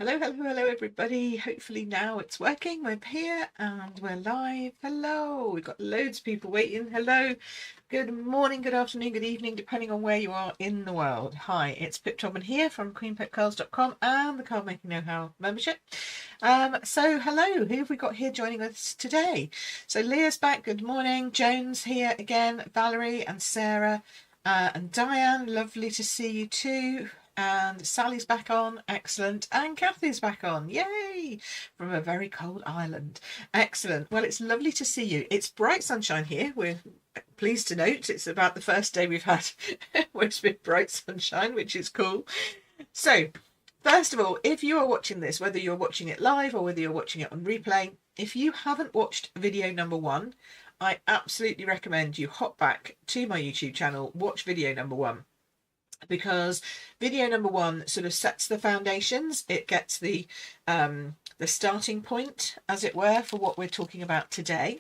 Hello, hello, hello, everybody. Hopefully now it's working. We're here and we're live. Hello. We've got loads of people waiting. Hello. Good morning, good afternoon, good evening, depending on where you are in the world. Hi, it's Pip Tobin here from queenpipcards.com and the Card Making Know-How membership. So hello, who have we got here joining us today? So Leah's back. Good morning. Joan's here again. Valerie and Sarah and Diane. Lovely to see you too. And Sally's back on, excellent, and Kathy's back on, yay, from a very cold Ireland, excellent. Well, it's lovely to see you. It's bright sunshine here. We're pleased to note it's about the first day we've had where it's been bright sunshine, which is cool. So first of all, if you are watching this, whether you're watching it live or whether you're watching it on replay, if you haven't watched video number 1, I absolutely recommend you hop back to my YouTube channel, watch video number 1. Because video number 1 sort of sets the foundations. It gets the starting point, as it were, for what we're talking about today.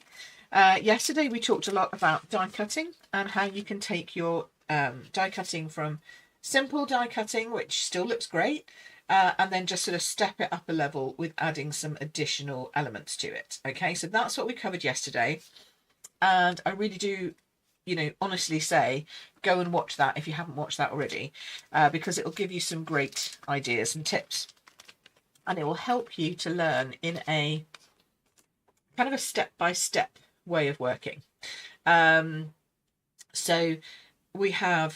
Yesterday we talked a lot about die cutting and how you can take your die cutting from simple die cutting, which still looks great, and then just sort of step it up a level with adding some additional elements to it. Okay, so that's what we covered yesterday, and I really do, honestly say, go and watch that if you haven't watched that already, because it will give you some great ideas and tips, and it will help you to learn in a kind of a step-by-step way of working. So we've had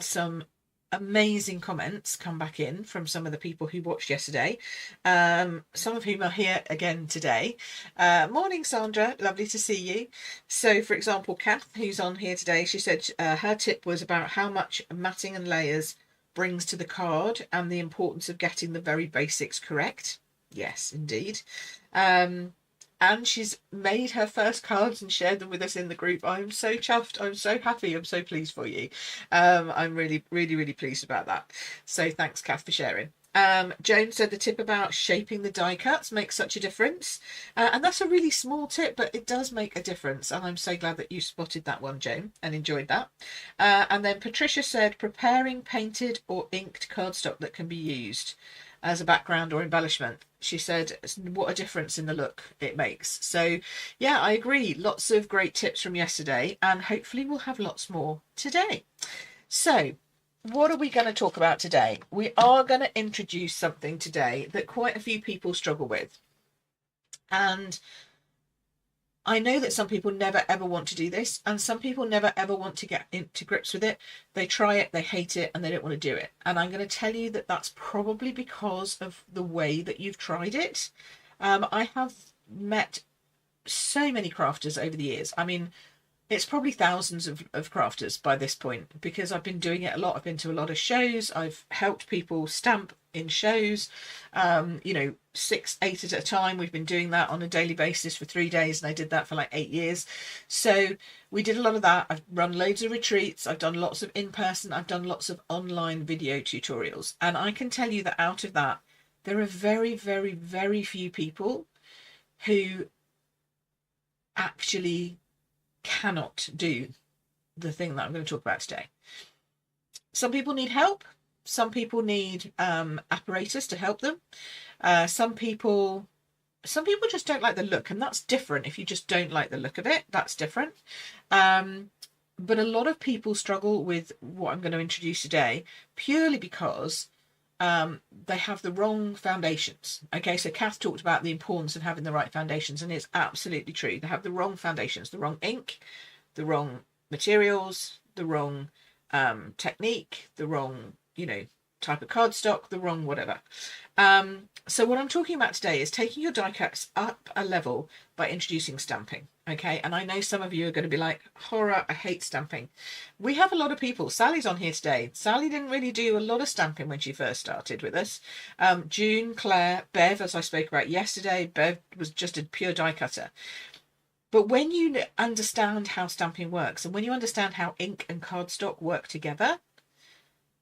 some amazing comments come back in from some of the people who watched yesterday, some of whom are here again today. Morning, Sandra, lovely to see you. So for example, Kath, who's on here today, she said her tip was about how much matting and layers brings to the card and the importance of getting the very basics correct. Yes, indeed. And she's made her first cards and shared them with us in the group. I'm so chuffed. I'm so happy. I'm so pleased for you. I'm really, really, really pleased about that. So thanks, Kath, for sharing. Joan said the tip about shaping the die cuts makes such a difference. And that's a really small tip, but it does make a difference. And I'm so glad that you spotted that one, Joan, and enjoyed that. And then Patricia said preparing painted or inked cardstock that can be used as a background or embellishment. She said what a difference in the look it makes. So yeah, I agree. Lots of great tips from yesterday, and hopefully we'll have lots more today. So what are we going to talk about today? We are going to introduce something today that quite a few people struggle with. And I know that some people never ever want to do this, and some people never ever want to get into grips with it. They try it, they hate it, and they don't want to do it. And I'm going to tell you that that's probably because of the way that you've tried it. I have met so many crafters over the years. I mean, it's probably thousands of crafters by this point, because I've been doing it a lot. I've been to a lot of shows. I've helped people stamp in shows, 6, 8 at a time. We've been doing that on a daily basis for 3 days, and I did that for like 8 years. So we did a lot of that. I've run loads of retreats. I've done lots of in-person. I've done lots of online video tutorials. And I can tell you that out of that, there are very, very, very few people who actually cannot do the thing that I'm going to talk about today. Some people need help. Some people need apparatus to help them. Some people just don't like the look, and that's different. If you just don't like the look of it, that's different. But a lot of people struggle with what I'm going to introduce today purely because they have the wrong foundations. Okay, so Kath talked about the importance of having the right foundations, and it's absolutely true. They have the wrong foundations, the wrong ink, the wrong materials, the wrong technique, the wrong, type of cardstock, the wrong whatever. So what I'm talking about today is taking your die cuts up a level by introducing stamping. Okay, and I know some of you are going to be like, horror, I hate stamping. We have a lot of people. Sally's on here today. Sally didn't really do a lot of stamping when she first started with us. June, Claire, Bev, as I spoke about yesterday, Bev was just a pure die cutter. But when you understand how stamping works, and when you understand how ink and cardstock work together,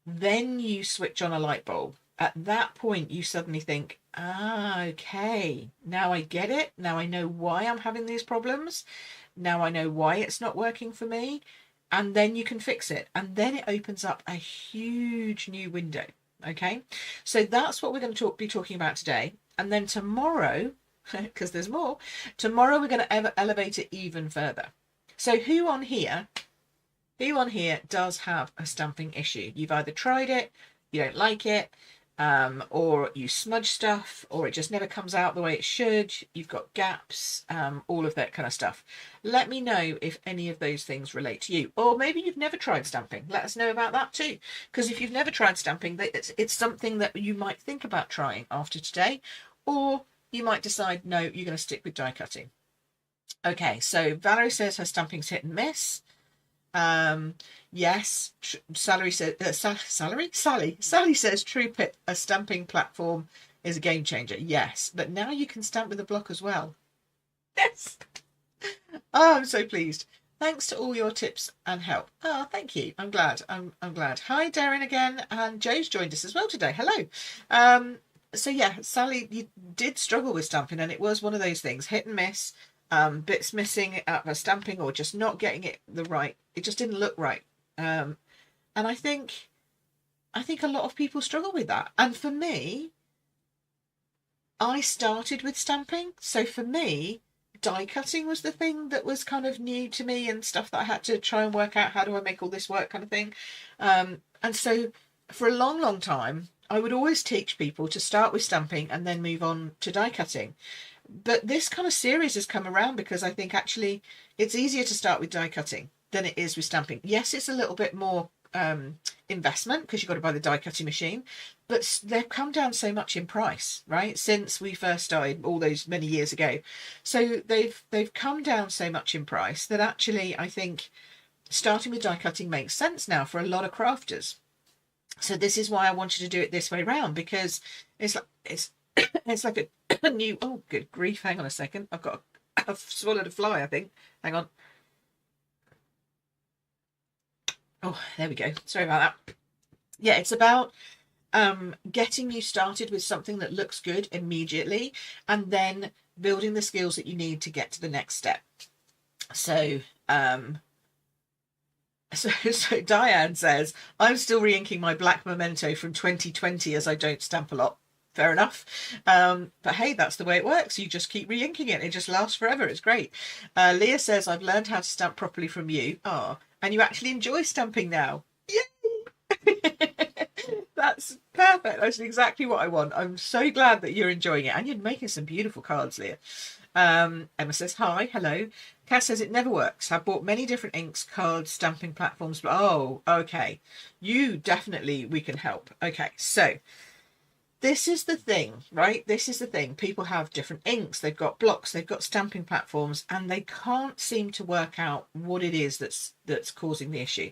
then you switch on a light bulb. At that point, you suddenly think, okay, now I get it. Now I know why I'm having these problems. Now I know why it's not working for me. And then you can fix it. And then it opens up a huge new window. Okay, so that's what we're going to be talking about today. And then tomorrow, because there's more, tomorrow we're going to elevate it even further. So who on here does have a stamping issue? You've either tried it, you don't like it, or you smudge stuff, or it just never comes out the way it should. You've got gaps, all of that kind of stuff. Let me know if any of those things relate to you, or maybe you've never tried stamping. Let us know about that too, because if you've never tried stamping, it's something that you might think about trying after today, or you might decide no, you're going to stick with die cutting. Okay, so Valerie says her stamping's hit and miss. Yes, Sally says True Pip, a stamping platform is a game changer. Yes, but now you can stamp with a block as well. Yes. Oh, I'm so pleased. Thanks to all your tips and help. Oh, thank you. I'm glad. I'm glad. Hi, Darren again, and Joe's joined us as well today. Hello. So yeah, Sally, you did struggle with stamping, and it was one of those things, hit and miss. Bits missing at the stamping, or just not getting it it just didn't look right. And I think a lot of people struggle with that. And for me, I started with stamping, so for me, die cutting was the thing that was kind of new to me, and stuff that I had to try and work out, how do I make all this work, kind of thing. And so for a long time, I would always teach people to start with stamping and then move on to die cutting. But this kind of series has come around because I think actually it's easier to start with die cutting than it is with stamping. Yes, it's a little bit more investment because you've got to buy the die cutting machine, but they've come down so much in price, right, since we first started all those many years ago. So they've come down so much in price that actually I think starting with die cutting makes sense now for a lot of crafters. So this is why I wanted to do it this way round, because it's like a new, oh good grief, hang on a second, I've swallowed a fly, I think. Hang on. Oh, there we go. Sorry about that. Yeah, it's about getting you started with something that looks good immediately, and then building the skills that you need to get to the next step. So so Diane says, I'm still re-inking my black memento from 2020 as I don't stamp a lot. Fair enough. But hey, that's the way it works. You just keep re-inking it. It just lasts forever. It's great. Leah says, I've learned how to stamp properly from you. Oh, and you actually enjoy stamping now. Yay! That's perfect. That's exactly what I want. I'm so glad that you're enjoying it. And you're making some beautiful cards, Leah. Emma says, hi, hello. Cass says, it never works. I've bought many different inks, cards, stamping platforms. But oh, okay. We can help. Okay, so this is the thing, right? This is the thing. People have different inks. They've got blocks. They've got stamping platforms, and they can't seem to work out what it is that's causing the issue.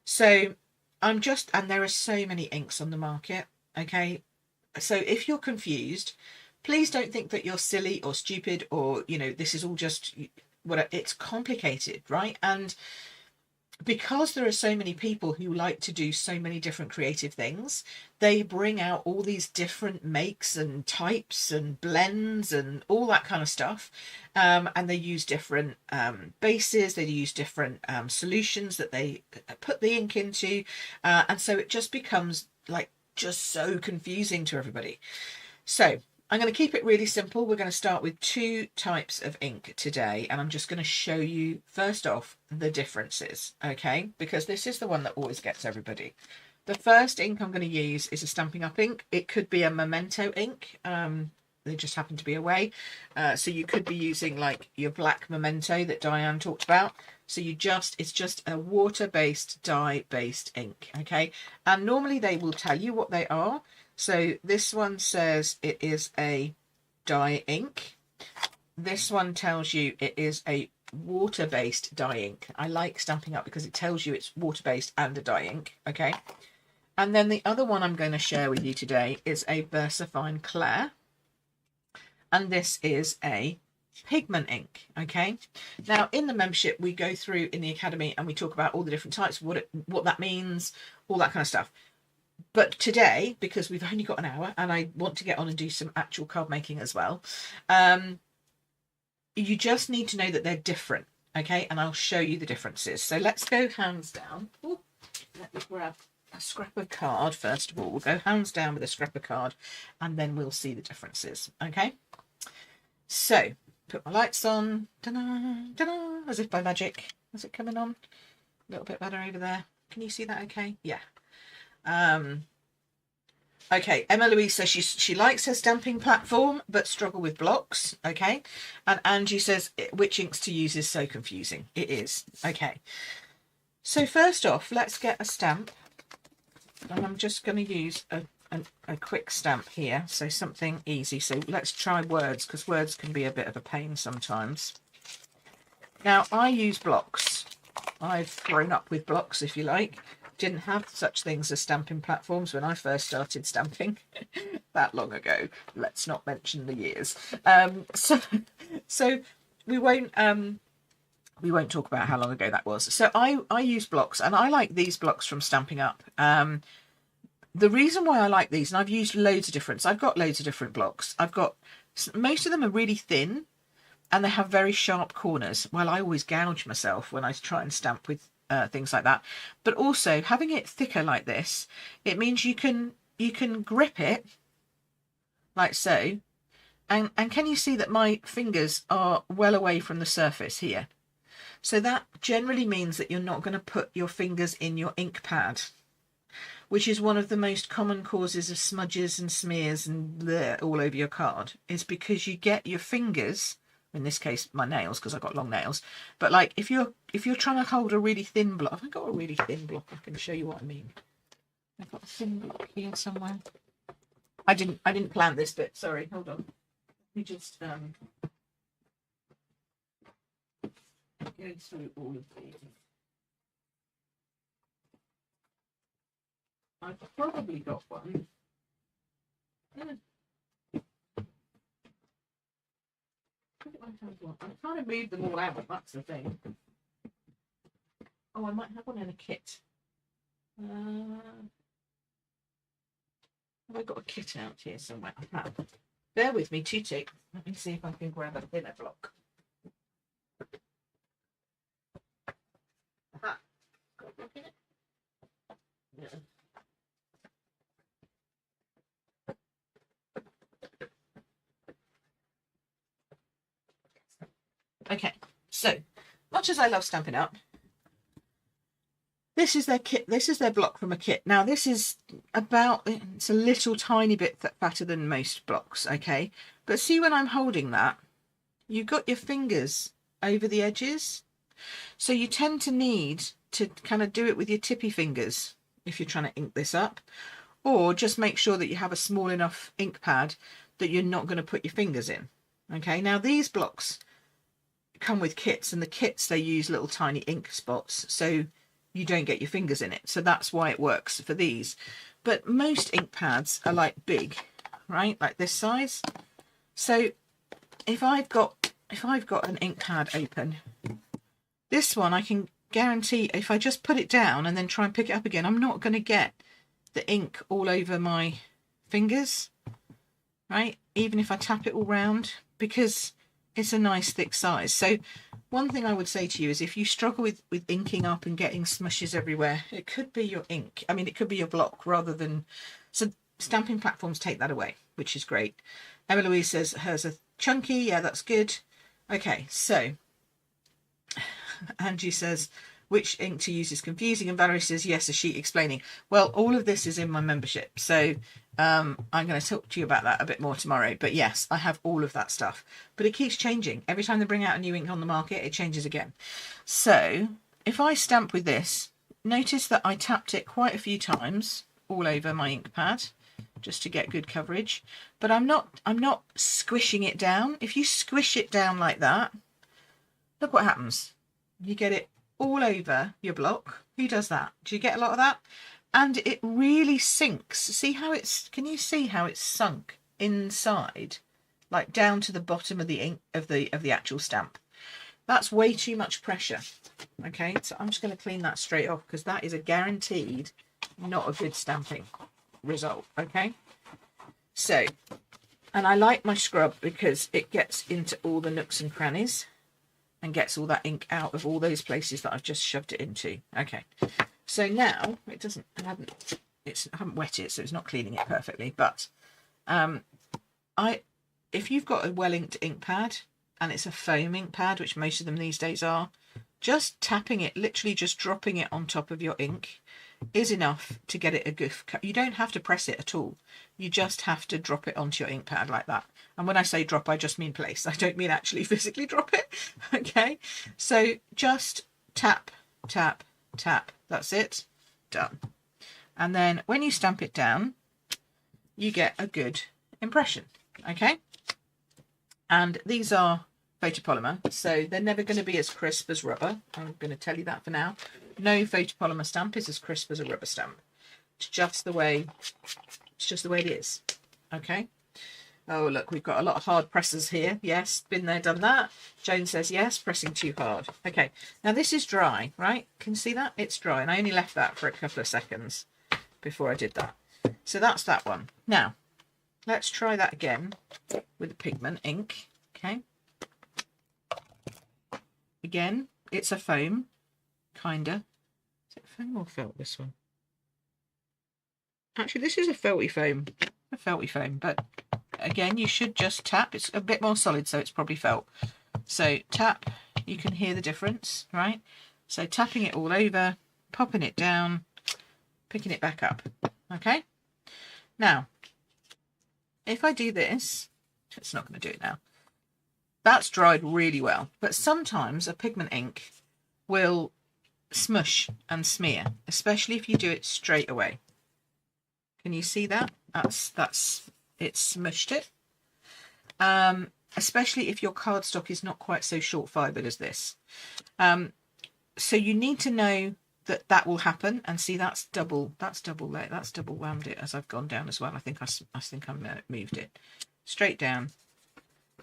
So and there are so many inks on the market. Okay, so if you're confused, please don't think that you're silly or stupid, or this is all just what it's complicated, right? And because there are so many people who like to do so many different creative things, they bring out all these different makes and types and blends and all that kind of stuff. And they use different bases, they use different solutions that they put the ink into. And so it just becomes just so confusing to everybody. So I'm going to keep it really simple. We're going to start with 2 types of ink today, and I'm just going to show you first off the differences, okay? Because this is the one that always gets everybody. The first ink I'm going to use is a Stampin' Up ink. It could be a Memento ink. They just happen to be away. So you could be using like your black Memento that Diane talked about. So it's just a water-based, dye-based ink, okay? And normally they will tell you what they are. So this one says it is a dye ink. This one tells you it is a water-based dye ink. I like Stampin' Up because it tells you it's water-based and a dye ink, okay? And then the other one I'm going to share with you today is a VersaFine Clair. And this is a pigment ink, okay? Now, in the membership, we go through in the Academy and we talk about all the different types, what that means, all that kind of stuff. But today, because we've only got an hour and I want to get on and do some actual card making as well, you just need to know that they're different, okay? And I'll show you the differences. So let's go hands down. Ooh, let me grab a scrap of card first of all. We'll go hands down with a scrap of card and then we'll see the differences. Okay, so put my lights on. Ta-da, ta-da, as if by magic. Is it coming on? A little bit better over there. Can you see that okay? Yeah. Okay, Emma Louise says she likes her stamping platform but struggle with blocks. Okay, and Angie says which inks to use is so confusing. It is. Okay, so first off, let's get a stamp, and I'm just going to use a quick stamp here, so something easy. So let's try words, because words can be a bit of a pain sometimes. Now I use blocks. I've grown up with blocks, if you like. Didn't have such things as stamping platforms when I first started stamping that long ago. Let's not mention the years. So we won't talk about how long ago that was. So I use blocks, and I like these blocks from Stamping Up. The reason why I like these, and I've used loads of different, I've got loads of different blocks. I've got, most of them are really thin and they have very sharp corners. Well, I always gouge myself when I try and stamp with things like that. But also having it thicker like this, it means you can grip it like so. And can you see that my fingers are well away from the surface here? So that generally means that you're not going to put your fingers in your ink pad, which is one of the most common causes of smudges and smears and bleh all over your card, is because you get your fingers, in this case my nails because I've got long nails, but like if you're trying to hold a really thin block, have I got a really thin block? I can show you what I mean. I've got a thin block here somewhere. I didn't plan this bit, sorry, hold on. Let me just go through all of these. I've probably got one. I'm trying to move them all out, that's the thing. Oh, I might have one in a kit. Have I got a kit out here somewhere? I have. Bear with me, 2 ticks. Let me see if I can grab a thinner block. Aha. Got a block in it? Yeah. Okay, so much as I love Stamping Up, this is their kit. This is their block from a kit. Now this is it's a little tiny bit fatter than most blocks, okay? But see, when I'm holding that, you've got your fingers over the edges. So you tend to need to kind of do it with your tippy fingers if you're trying to ink this up, or just make sure that you have a small enough ink pad that you're not going to put your fingers in. Okay, now these blocks come with kits, and the kits, they use little tiny ink spots so you don't get your fingers in it, so that's why it works for these. But most ink pads are like big, right, like this size. So if I've got an ink pad open, this one I can guarantee if I just put it down and then try and pick it up again, I'm not going to get the ink all over my fingers, right, even if I tap it all round, because it's a nice thick size. So one thing I would say to you is if you struggle with inking up and getting smushes everywhere, it could be your ink. I mean, it could be your block rather than... So stamping platforms take that away, which is great. Emma Louise says hers are chunky. Yeah, that's good. Okay, so Angie says which ink to use is confusing, and Valerie says yes, a sheet explaining. Well, all of this is in my membership, so I'm going to talk to you about that a bit more tomorrow. But yes, I have all of that stuff, but it keeps changing. Every time they bring out a new ink on the market, it changes again. So if I stamp with this, notice that I tapped it quite a few times all over my ink pad just to get good coverage, but I'm not squishing it down. If you squish it down like that, look what happens. You get it all over your block. Who does that? Do you get a lot of that? And it really sinks. See how it's, can you see how it's sunk inside, like down to the bottom of the ink of the actual stamp? That's way too much pressure. Okay, so I'm just going to clean that straight off, because that is a guaranteed not a good stamping result. Okay, so, and I like my scrub because it gets into all the nooks and crannies and gets all that ink out of all those places that I've just shoved it into. Okay, So now it doesn't, I haven't wet it, so it's not cleaning it perfectly, but if you've got a well-inked ink pad and it's a foam ink pad, which most of them these days are, just tapping it, literally just dropping it on top of your ink is enough to get it a good. You don't have to press it at all. You just have to drop it onto your ink pad like that. And when I say drop, I just mean place. I don't mean actually physically drop it. Okay, so just tap, tap, tap. That's it. Done. And then when you stamp it down, you get a good impression. Okay, and these are photopolymer, so they're never going to be as crisp as rubber. I'm going to tell you that for now. No photopolymer stamp is as crisp as a rubber stamp. It's just the way it is. Okay. Oh, look, we've got a lot of hard presses here. Yes, been there, done that. Joan says yes, pressing too hard. Okay, now this is dry, right? Can you see that? It's dry, and I only left that for a couple of seconds before I did that. So that's that one. Now, let's try that again with the pigment ink. Okay. Again, it's a foam, kinda. Is it foam or felt, this one? Actually, this is a felty foam, but again, you should just tap. It's a bit more solid, so it's probably felt. So tap, you can hear the difference, right? So tapping it all over, popping it down, picking it back up. Okay. Now, if I do this, it's not going to do it now. That's dried really well, but sometimes a pigment ink will smush and smear, especially if you do it straight away. Can you see that? That's it smushed it. Especially if your cardstock is not quite so short fibered as this. So you need to know that will happen, and see that's double whammed it as I've gone down as well. I think I moved it straight down,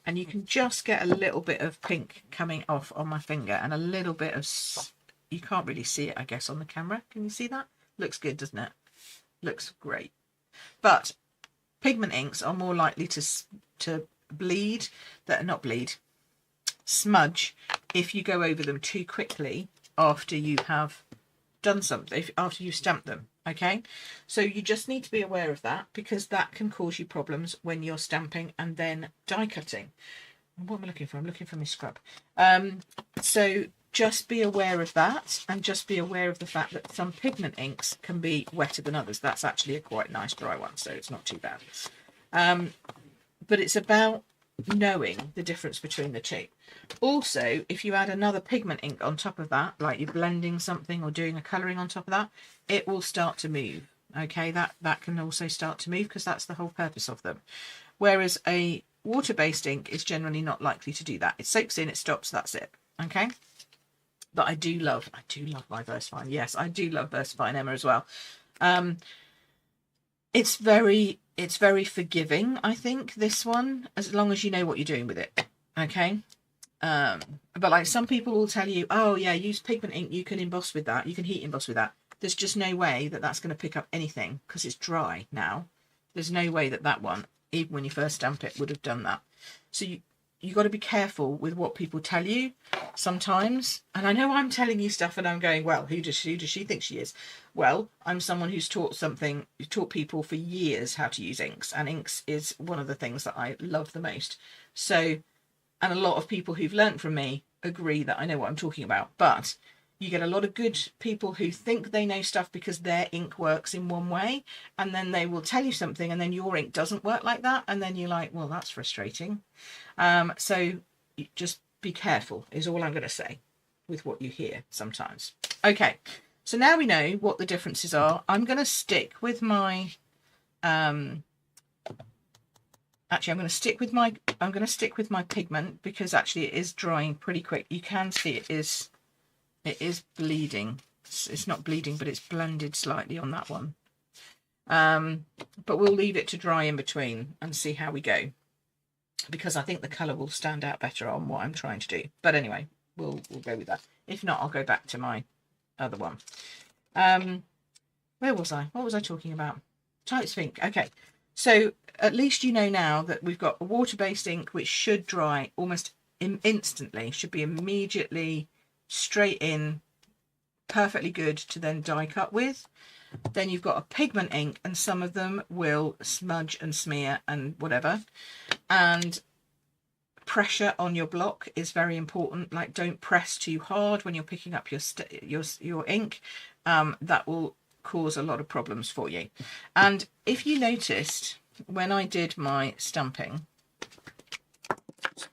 and you can just get a little bit of pink coming off on my finger, and a little bit of, you can't really see it I guess on the camera. Can you see that? Looks good, doesn't it? Looks great. But pigment inks are more likely to smudge if you go over them too quickly after you have done something, after you've stamped them. Okay, so you just need to be aware of that, because that can cause you problems when you're stamping and then die cutting. What am I looking for? I'm looking for my scrub. So just be aware of that, and just be aware of the fact that some pigment inks can be wetter than others. That's actually a quite nice dry one, so it's not too bad. But it's about knowing the difference between the two. Also, if you add another pigment ink on top of that, like you're blending something or doing a colouring on top of that, it will start to move. Okay, that can also start to move, because that's the whole purpose of them. Whereas a water-based ink is generally not likely to do that. It soaks in, it stops, that's it. Okay. But I do love my VersaFine. Yes, I do love VersaFine Emma as well. It's very forgiving, I think, this one, as long as you know what you're doing with it. Okay. But like some people will tell you, oh yeah, use pigment ink, you can emboss with that, you can heat emboss with that. There's just no way that that's going to pick up anything, because it's dry now. There's no way that one, even when you first stamp it, would have done that. So you got to be careful with what people tell you sometimes. And I know I'm telling you stuff and I'm going, well, who does she think she is? Well, I'm someone who's taught people for years how to use inks, and inks is one of the things that I love the most. So, and a lot of people who've learnt from me agree that I know what I'm talking about. But you get a lot of good people who think they know stuff because their ink works in one way, and then they will tell you something and then your ink doesn't work like that, and then you're like, well, that's frustrating. So just be careful is all I'm going to say with what you hear sometimes. Okay, so now we know what the differences are. I'm going to stick with my I'm going to stick with my pigment, because actually it is drying pretty quick. You can see it is bleeding. It's not bleeding, but it's blended slightly on that one. But we'll leave it to dry in between and see how we go, because I think the colour will stand out better on what I'm trying to do. But anyway, we'll go with that. If not, I'll go back to my other one. Where was I? What was I talking about? Types of ink. Okay, so at least you know now that we've got a water-based ink which should dry almost instantly, should be immediately straight in, perfectly good to then die cut with. Then you've got a pigment ink, and some of them will smudge and smear and whatever. And pressure on your block is very important. Like, don't press too hard when you're picking up your ink. That will cause a lot of problems for you. And if you noticed when I did my stamping,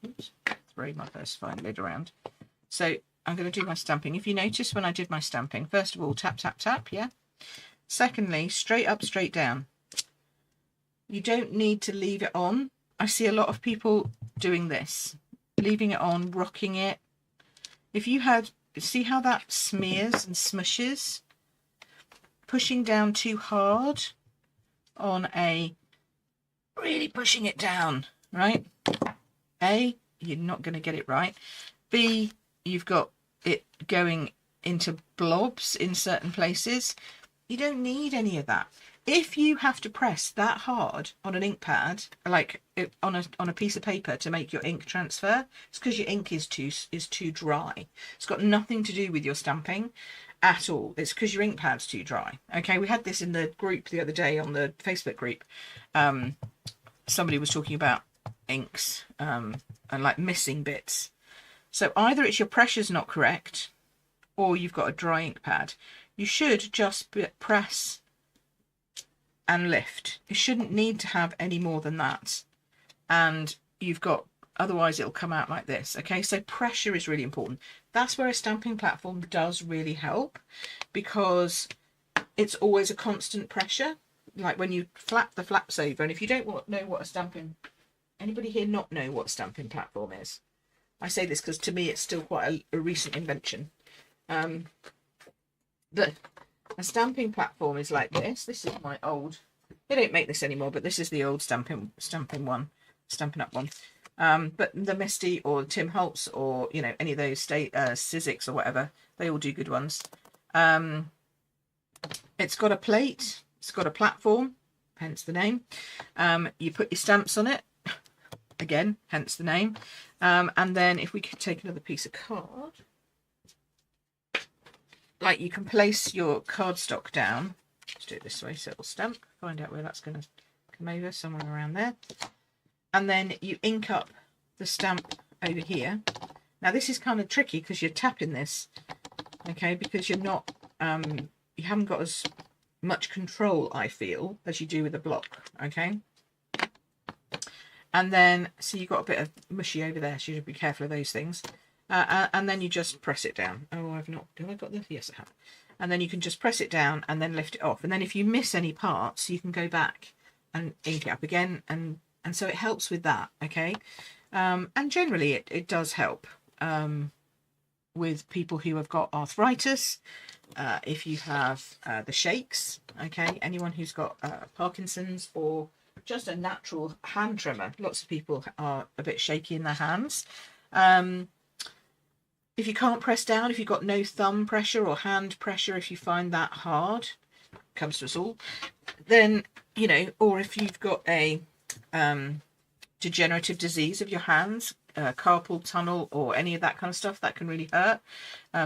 oops, throw my first fine lid around. So I'm going to do my stamping. If you notice when I did my stamping, first of all, tap, tap, tap, yeah. Secondly, straight up, straight down. You don't need to leave it on. I see a lot of people doing this, leaving it on, rocking it. If you had, see how that smears and smushes? Pushing down too hard on a, really pushing it down, right? A, you're not going to get it right. B, you've got it going into blobs in certain places. You don't need any of that. If you have to press that hard on an ink pad, like on a piece of paper to make your ink transfer, it's because your ink is too dry. It's got nothing to do with your stamping at all. It's because your ink pad's too dry. Okay, we had this in the group the other day on the Facebook group. Somebody was talking about inks and like missing bits. So either it's your pressure's not correct, or you've got a dry ink pad. You should just press and lift. You shouldn't need to have any more than that. And you've got, otherwise it'll come out like this. Okay, so pressure is really important. That's where a stamping platform does really help, because it's always a constant pressure. Like when you flap the flaps over, and if you don't know what a stamping, anybody here not know what a stamping platform is? I say this because to me it's still quite a recent invention. But a stamping platform is like this. This is my old, they don't make this anymore, but this is the old Stampin' Up one. But the Misty or Tim Holtz or, you know, any of those Sizzix or whatever, they all do good ones. It's got a plate, it's got a platform, hence the name. You put your stamps on it, again, hence the name. And then if we could take another piece of card, like you can place your cardstock down. Let's do it this way so it'll stamp. Find out where that's going to come over, somewhere around there. And then you ink up the stamp over here. Now this is kind of tricky because you're tapping this, okay, because you're not, you haven't got as much control, I feel, as you do with a block, okay. And then, so you've got a bit of mushy over there, so you should be careful of those things. And then you just press it down. Oh, have I got this? Yes, I have. And then you can just press it down and then lift it off. And then if you miss any parts, you can go back and ink it up again. And so it helps with that, okay? And generally it does help with people who have got arthritis. If you have the shakes, okay? Anyone who's got Parkinson's or just a natural hand tremor. Lots of people are a bit shaky in their hands. If you can't press down, if you've got no thumb pressure or hand pressure, if you find that hard, comes to us all, then, you know, or if you've got a degenerative disease of your hands, carpal tunnel or any of that kind of stuff, that can really hurt,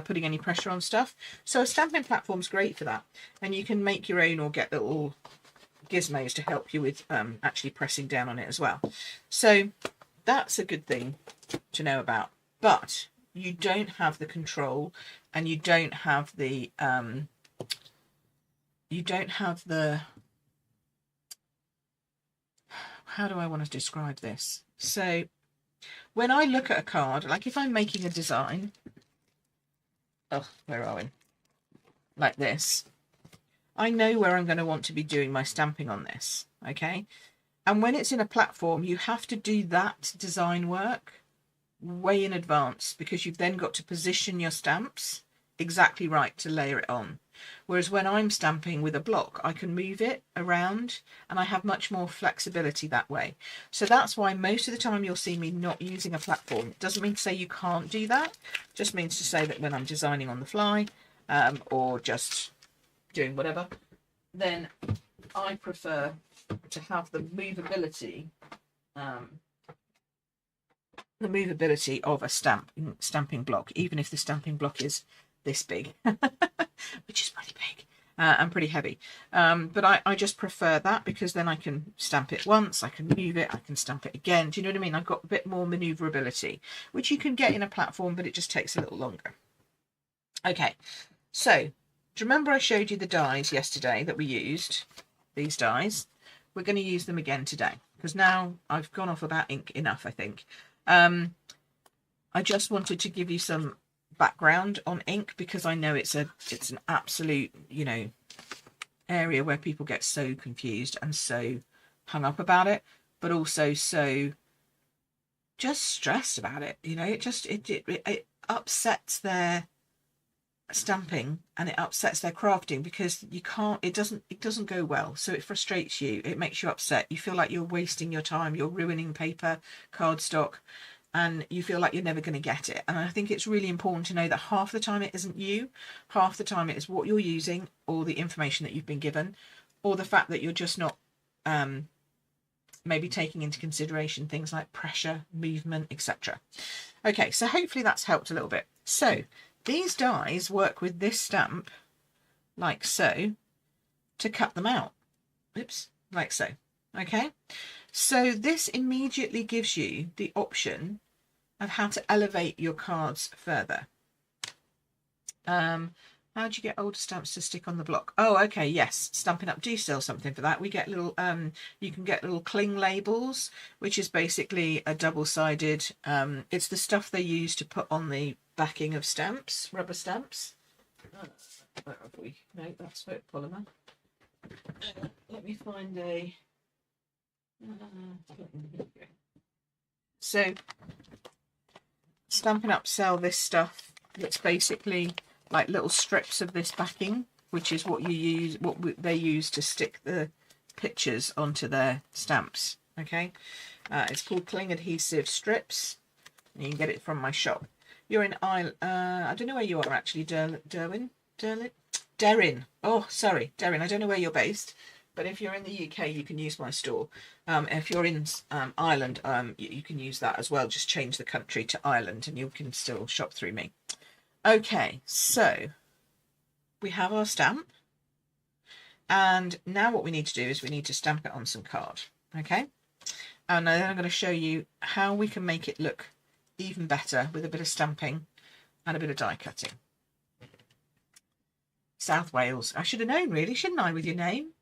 putting any pressure on stuff. So a stamping platform's great for that. And you can make your own or get little gizmos to help you with actually pressing down on it as well. So that's a good thing to know about. But you don't have the control, and you don't have the how do I want to describe this? So when I look at a card, like if I'm making a design, oh, where are we? Like this, I know where I'm going to want to be doing my stamping on this, okay? And when it's in a platform, you have to do that design work way in advance, because you've then got to position your stamps exactly right to layer it on. Whereas when I'm stamping with a block, I can move it around and I have much more flexibility that way. So that's why most of the time you'll see me not using a platform. It doesn't mean to say you can't do that. It just means to say that when I'm designing on the fly or just doing whatever, then I prefer to have the movability of a stamping block, even if the stamping block is this big, which is pretty big. And pretty heavy, but I just prefer that because then I can stamp it once, I can move it, I can stamp it again. Do you know what I mean? I've got a bit more maneuverability, which you can get in a platform, but it just takes a little longer. Okay, so do you remember I showed you the dies yesterday that we used? These dies, we're going to use them again today because now I've gone off about ink enough, I think. I just wanted to give you some background on ink because I know it's an absolute, you know, area where people get so confused and so hung up about it, but also so just stressed about it. You know, it upsets their stamping and it upsets their crafting because it doesn't go well. So it frustrates you, it makes you upset, you feel like you're wasting your time, you're ruining paper, cardstock, and you feel like you're never going to get it. And I think it's really important to know that half the time it isn't you, half the time it is what you're using or the information that you've been given, or the fact that you're just not maybe taking into consideration things like pressure, movement, etc. Okay, so hopefully that's helped a little bit. So these dies work with this stamp like so to cut them out. Oops, like so. Okay, so this immediately gives you the option of how to elevate your cards further. How do you get older stamps to stick on the block? Oh, okay, yes, Stampin' Up do sell something for that. We get little, you can get little cling labels, which is basically a double-sided, it's the stuff they use to put on the backing of stamps, rubber stamps. Where have we? No, that's polymer. Let me find a... So Stampin' Up sell this stuff that's basically like little strips of this backing, which is what they use to stick the pictures onto their stamps. Okay, it's called cling adhesive strips. You can get it from my shop. You're in Ireland. I don't know where you are actually, Derwin. Derrin. Oh, sorry, Derrin. I don't know where you're based. But if you're in the UK, you can use my store. If you're in Ireland, you can use that as well. Just change the country to Ireland and you can still shop through me. Okay, so we have our stamp. And now what we need to do is we need to stamp it on some card. Okay, and then I'm going to show you how we can make it look even better with a bit of stamping and a bit of die cutting. South Wales. I should have known really, shouldn't I, with your name?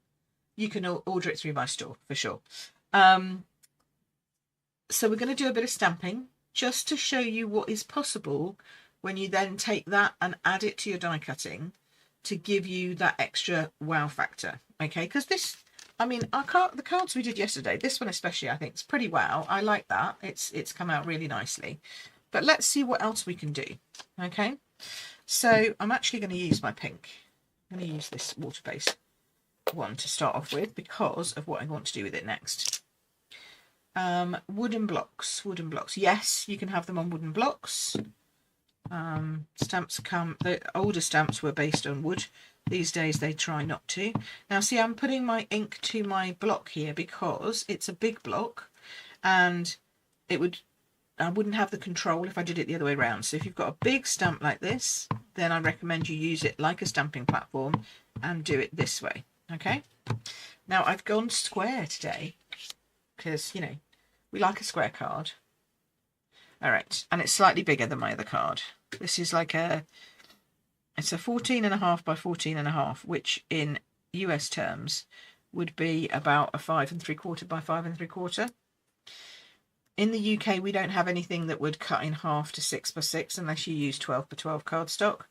You can order it through my store for sure. So we're going to do a bit of stamping just to show you what is possible when you then take that and add it to your die cutting to give you that extra wow factor. Okay, because this, I mean, the cards we did yesterday, this one especially, I think is pretty wow. I like that. It's come out really nicely. But let's see what else we can do. Okay, so I'm actually going to use my pink. I'm going to use this water-based one to start off with because of what I want to do with it next. Wooden blocks. Yes, you can have them on wooden blocks. Stamps the older stamps were based on wood. These days they try not to. Now see, I'm putting my ink to my block here because it's a big block and I wouldn't have the control if I did it the other way around. So if you've got a big stamp like this, then I recommend you use it like a stamping platform and do it this way. Okay, now I've gone square today because, you know, we like a square card. All right, and it's slightly bigger than my other card. This is like it's a 14.5 by 14.5, which in US terms would be about a 5 3/4 by 5 3/4. In the UK, we don't have anything that would cut in half to 6 by 6 unless you use 12 by 12 cardstock.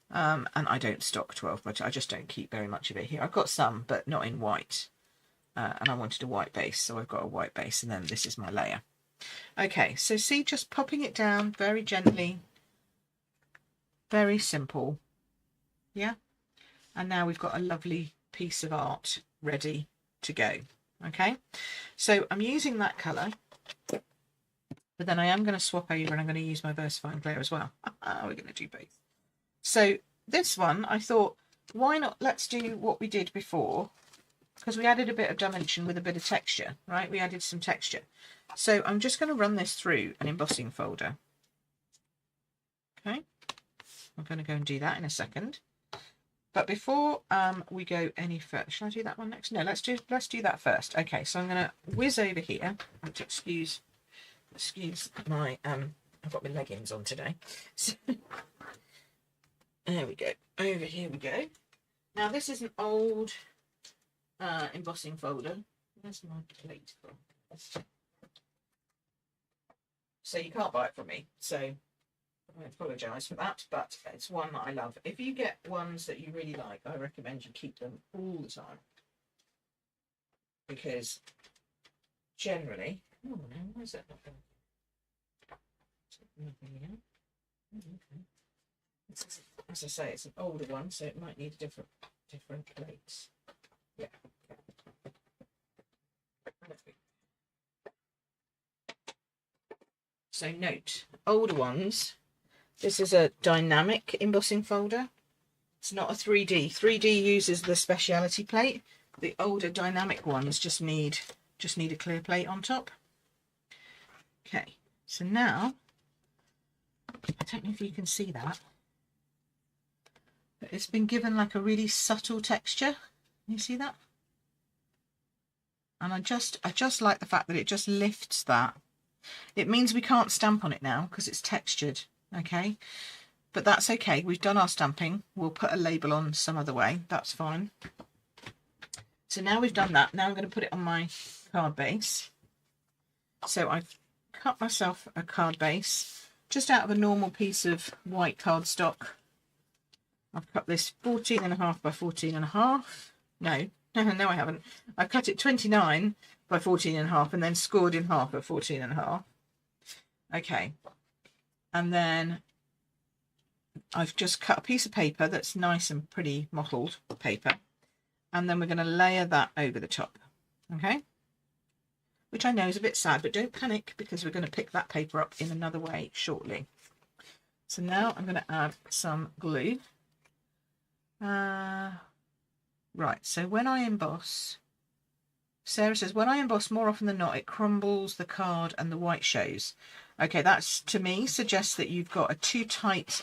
And I don't stock 12, but I just don't keep very much of it here. I've got some, but not in white. And I wanted a white base, so I've got a white base, and then this is my layer. Okay, so see, just popping it down very gently, very simple. Yeah, and now we've got a lovely piece of art ready to go. Okay, so I'm using that colour, but then I am going to swap over and I'm going to use my VersaFine Glare as well. We're going to do both. So this one, I thought, why not, let's do what we did before, because we added a bit of dimension with a bit of texture, right? We added some texture. So I'm just going to run this through an embossing folder. Okay. I'm going to go and do that in a second. But before we go any further, shall I do that one next? No, let's do that first. Okay, so I'm going to whiz over here. I have to excuse my I've got my leggings on today. So, there we go. Over here we go. Now this is an old embossing folder. Where's my plate from? So you can't buy it from me. So I apologise for that, but it's one that I love. If you get ones that you really like, I recommend you keep them all the time, because generally, oh no, where's that nothing? Nothing here. Okay. As I say, it's an older one, so it might need a different plates. Yeah. So note, older ones. This is a dynamic embossing folder. It's not a 3D. 3D uses the speciality plate. The older dynamic ones just need a clear plate on top. Okay, so now I don't know if you can see that, but it's been given like a really subtle texture. You see that? And I just like the fact that it just lifts that. It means we can't stamp on it now because it's textured. Okay, but that's okay. We've done our stamping. We'll put a label on some other way. That's fine. So now we've done that. Now I'm going to put it on my card base. So I've cut myself a card base just out of a normal piece of white cardstock. I've cut this 14.5 by 14.5. No, I haven't. I cut it 29 by 14.5 and then scored in half at 14.5. Okay. And then I've just cut a piece of paper that's nice and pretty mottled paper. And then we're going to layer that over the top. Okay. Which I know is a bit sad, but don't panic because we're going to pick that paper up in another way shortly. So now I'm going to add some glue. Right. So when I emboss, Sarah says, when I emboss more often than not, it crumbles the card and the white shows. Okay, that's, to me, suggests that you've got a too tight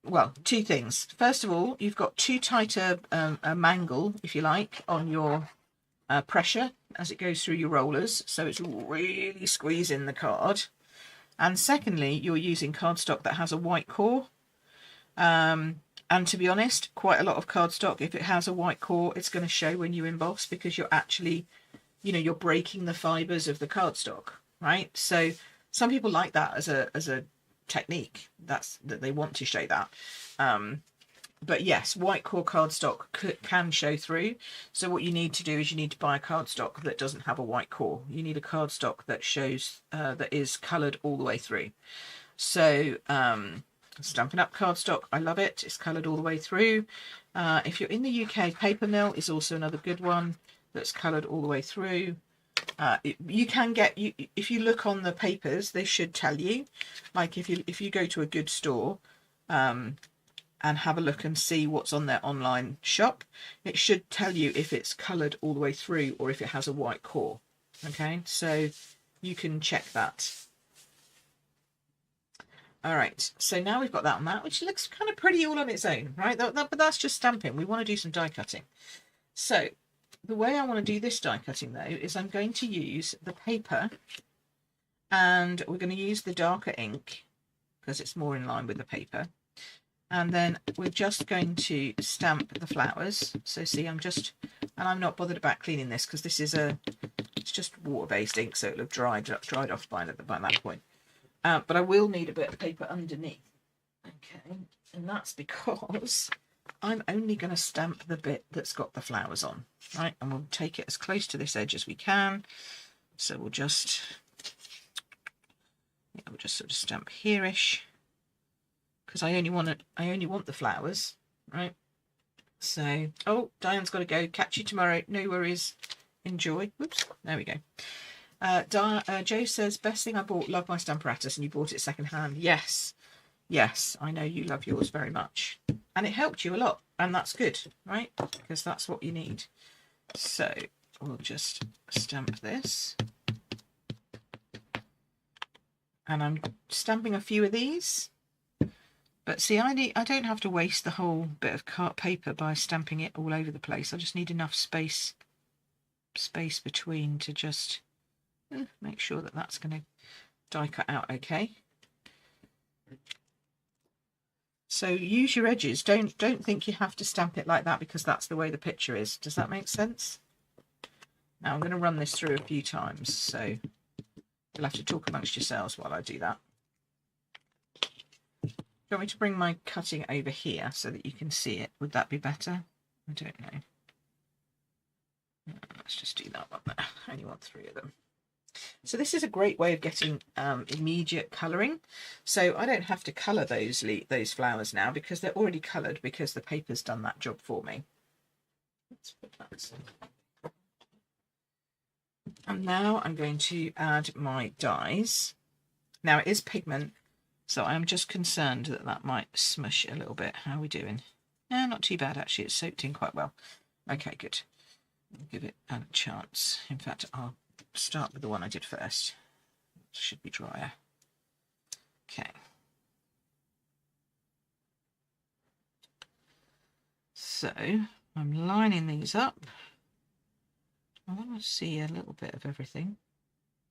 well, two things. First of all, you've got too tight a mangle, if you like, on your pressure as it goes through your rollers. So it's really squeezing the card. And secondly, you're using cardstock that has a white core. And to be honest, quite a lot of cardstock, if it has a white core, it's going to show when you emboss because you're actually, you're breaking the fibers of the cardstock, right? So some people like that as a technique. That they want to show that. But yes, white core cardstock can show through. So what you need to do is you need to buy a cardstock that doesn't have a white core. You need a cardstock that shows that is coloured all the way through. So Stampin' Up cardstock, I love it. It's coloured all the way through. If you're in the UK, Paper Mill is also another good one that's coloured all the way through. You can get, if you look on the papers, they should tell you. Like if you go to a good store and have a look and see what's on their online shop, it should tell you if it's coloured all the way through or if it has a white core. Okay, so you can check that. All right, so now we've got that on that, which looks kind of pretty all on its own, right? But that's just stamping. We want to do some die cutting. So the way I want to do this die cutting, though, is I'm going to use the paper and we're going to use the darker ink because it's more in line with the paper. And then we're just going to stamp the flowers. So see, I'm not bothered about cleaning this because this is it's just water-based ink, so it'll have dried off by that point. But I will need a bit of paper underneath. Okay, and that's because I'm only going to stamp the bit that's got the flowers on, right? And we'll take it as close to this edge as we can. So we'll just sort of stamp here-ish because I only want the flowers, right? So, oh, Diane's got to go. Catch you tomorrow. No worries. Enjoy. Whoops. There we go. Joe says, best thing I bought, love my Stamparatus, and you bought it secondhand. Yes, I know you love yours very much. And it helped you a lot, and that's good, right? Because that's what you need. So we'll just stamp this. And I'm stamping a few of these. But see, I don't have to waste the whole bit of cart paper by stamping it all over the place. I just need enough space between to just make sure that that's going to die cut out okay. So use your edges. Don't think you have to stamp it like that because that's the way the picture is. Does that make sense? Now I'm going to run this through a few times, so you'll have to talk amongst yourselves while I do that. Do you want me to bring my cutting over here so that you can see it? Would that be better? I don't know. Let's just do that one there. I only want 3 of them. So this is a great way of getting immediate colouring. So I don't have to colour those flowers now because they're already coloured because the paper's done that job for me. Let's put that aside. And now I'm going to add my dyes. Now it is pigment, so I'm just concerned that that might smush a little bit. How are we doing? No, not too bad actually. It's soaked in quite well. Okay, good. I'll give it a chance. In fact, I'll start with the one I did first. It should be drier. Okay. So I'm lining these up. I want to see a little bit of everything.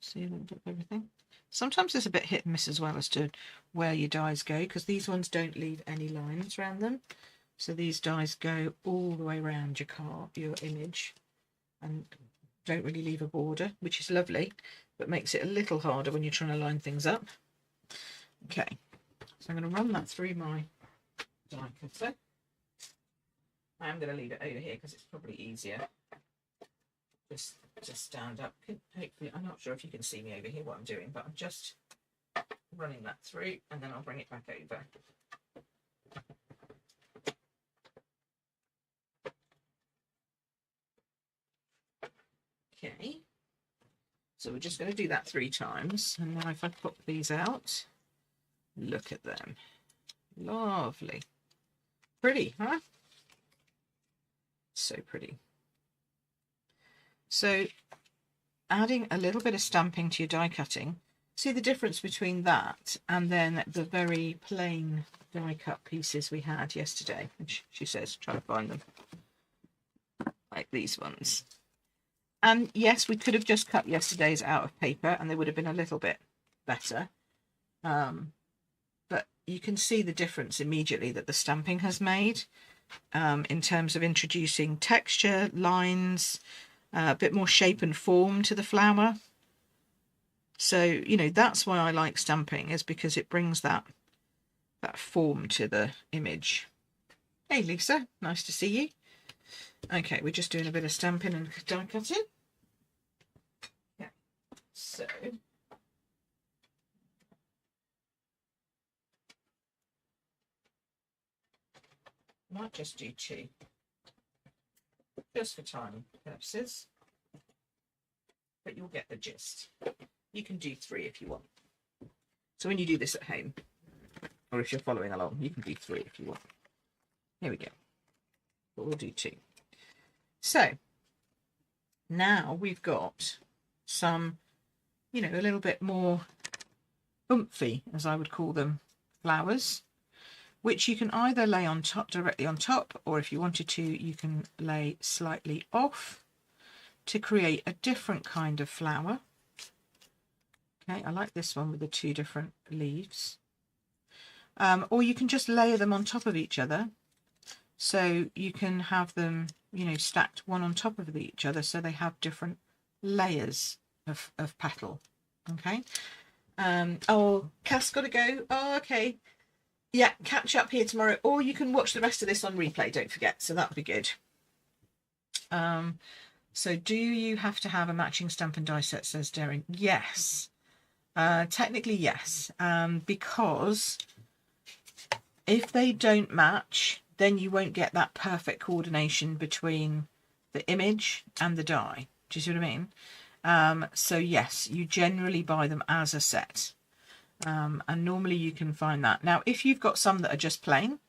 See a little bit of everything. Sometimes there's a bit hit and miss as well as to where your dies go, because these ones don't leave any lines around them. So these dies go all the way around your image and don't really leave a border, which is lovely, but makes it a little harder when you're trying to line things up. Okay, so I'm going to run that through my die cutter. I am going to leave it over here because it's probably easier just to stand up. Hopefully, I'm not sure if you can see me over here what I'm doing, but I'm just running that through and then I'll bring it back over. Okay, so we're just going to do that 3 times, and now if I pop these out, look at them. Lovely. Pretty, huh? So pretty. So adding a little bit of stamping to your die cutting, see the difference between that and then the very plain die cut pieces we had yesterday, which she says try to find them, like these ones. And yes, we could have just cut yesterday's out of paper and they would have been a little bit better, but you can see the difference immediately that the stamping has made in terms of introducing texture, lines, a bit more shape and form to the flower. So, you know, that's why I like stamping, is because it brings that form to the image. Hey Lisa, nice to see you. Okay, we're just doing a bit of stamping and die cutting. Yeah, so might just do 2. Just for time purposes, but you'll get the gist. You can do 3 if you want. So when you do this at home, or if you're following along, you can do 3 if you want. Here we go. But we'll do 2. So now we've got some, you know, a little bit more oomphy, as I would call them, flowers, which you can either lay on top, directly on top, or if you wanted to, you can lay slightly off to create a different kind of flower. Okay, I like this one with the 2 different leaves. Or you can just layer them on top of each other. So you can have them, you know, stacked one on top of each other, so they have different layers of petal. Okay. Oh, Cass got to go. Oh, okay. Yeah, catch up here tomorrow, or you can watch the rest of this on replay, don't forget, so that would be good. So do you have to have a matching stamp and die set, says Darren? Yes, technically yes, because if they don't match, then you won't get that perfect coordination between the image and the die. Do you see what I mean? So yes, you generally buy them as a set. And normally you can find that. Now, if you've got some that are just plain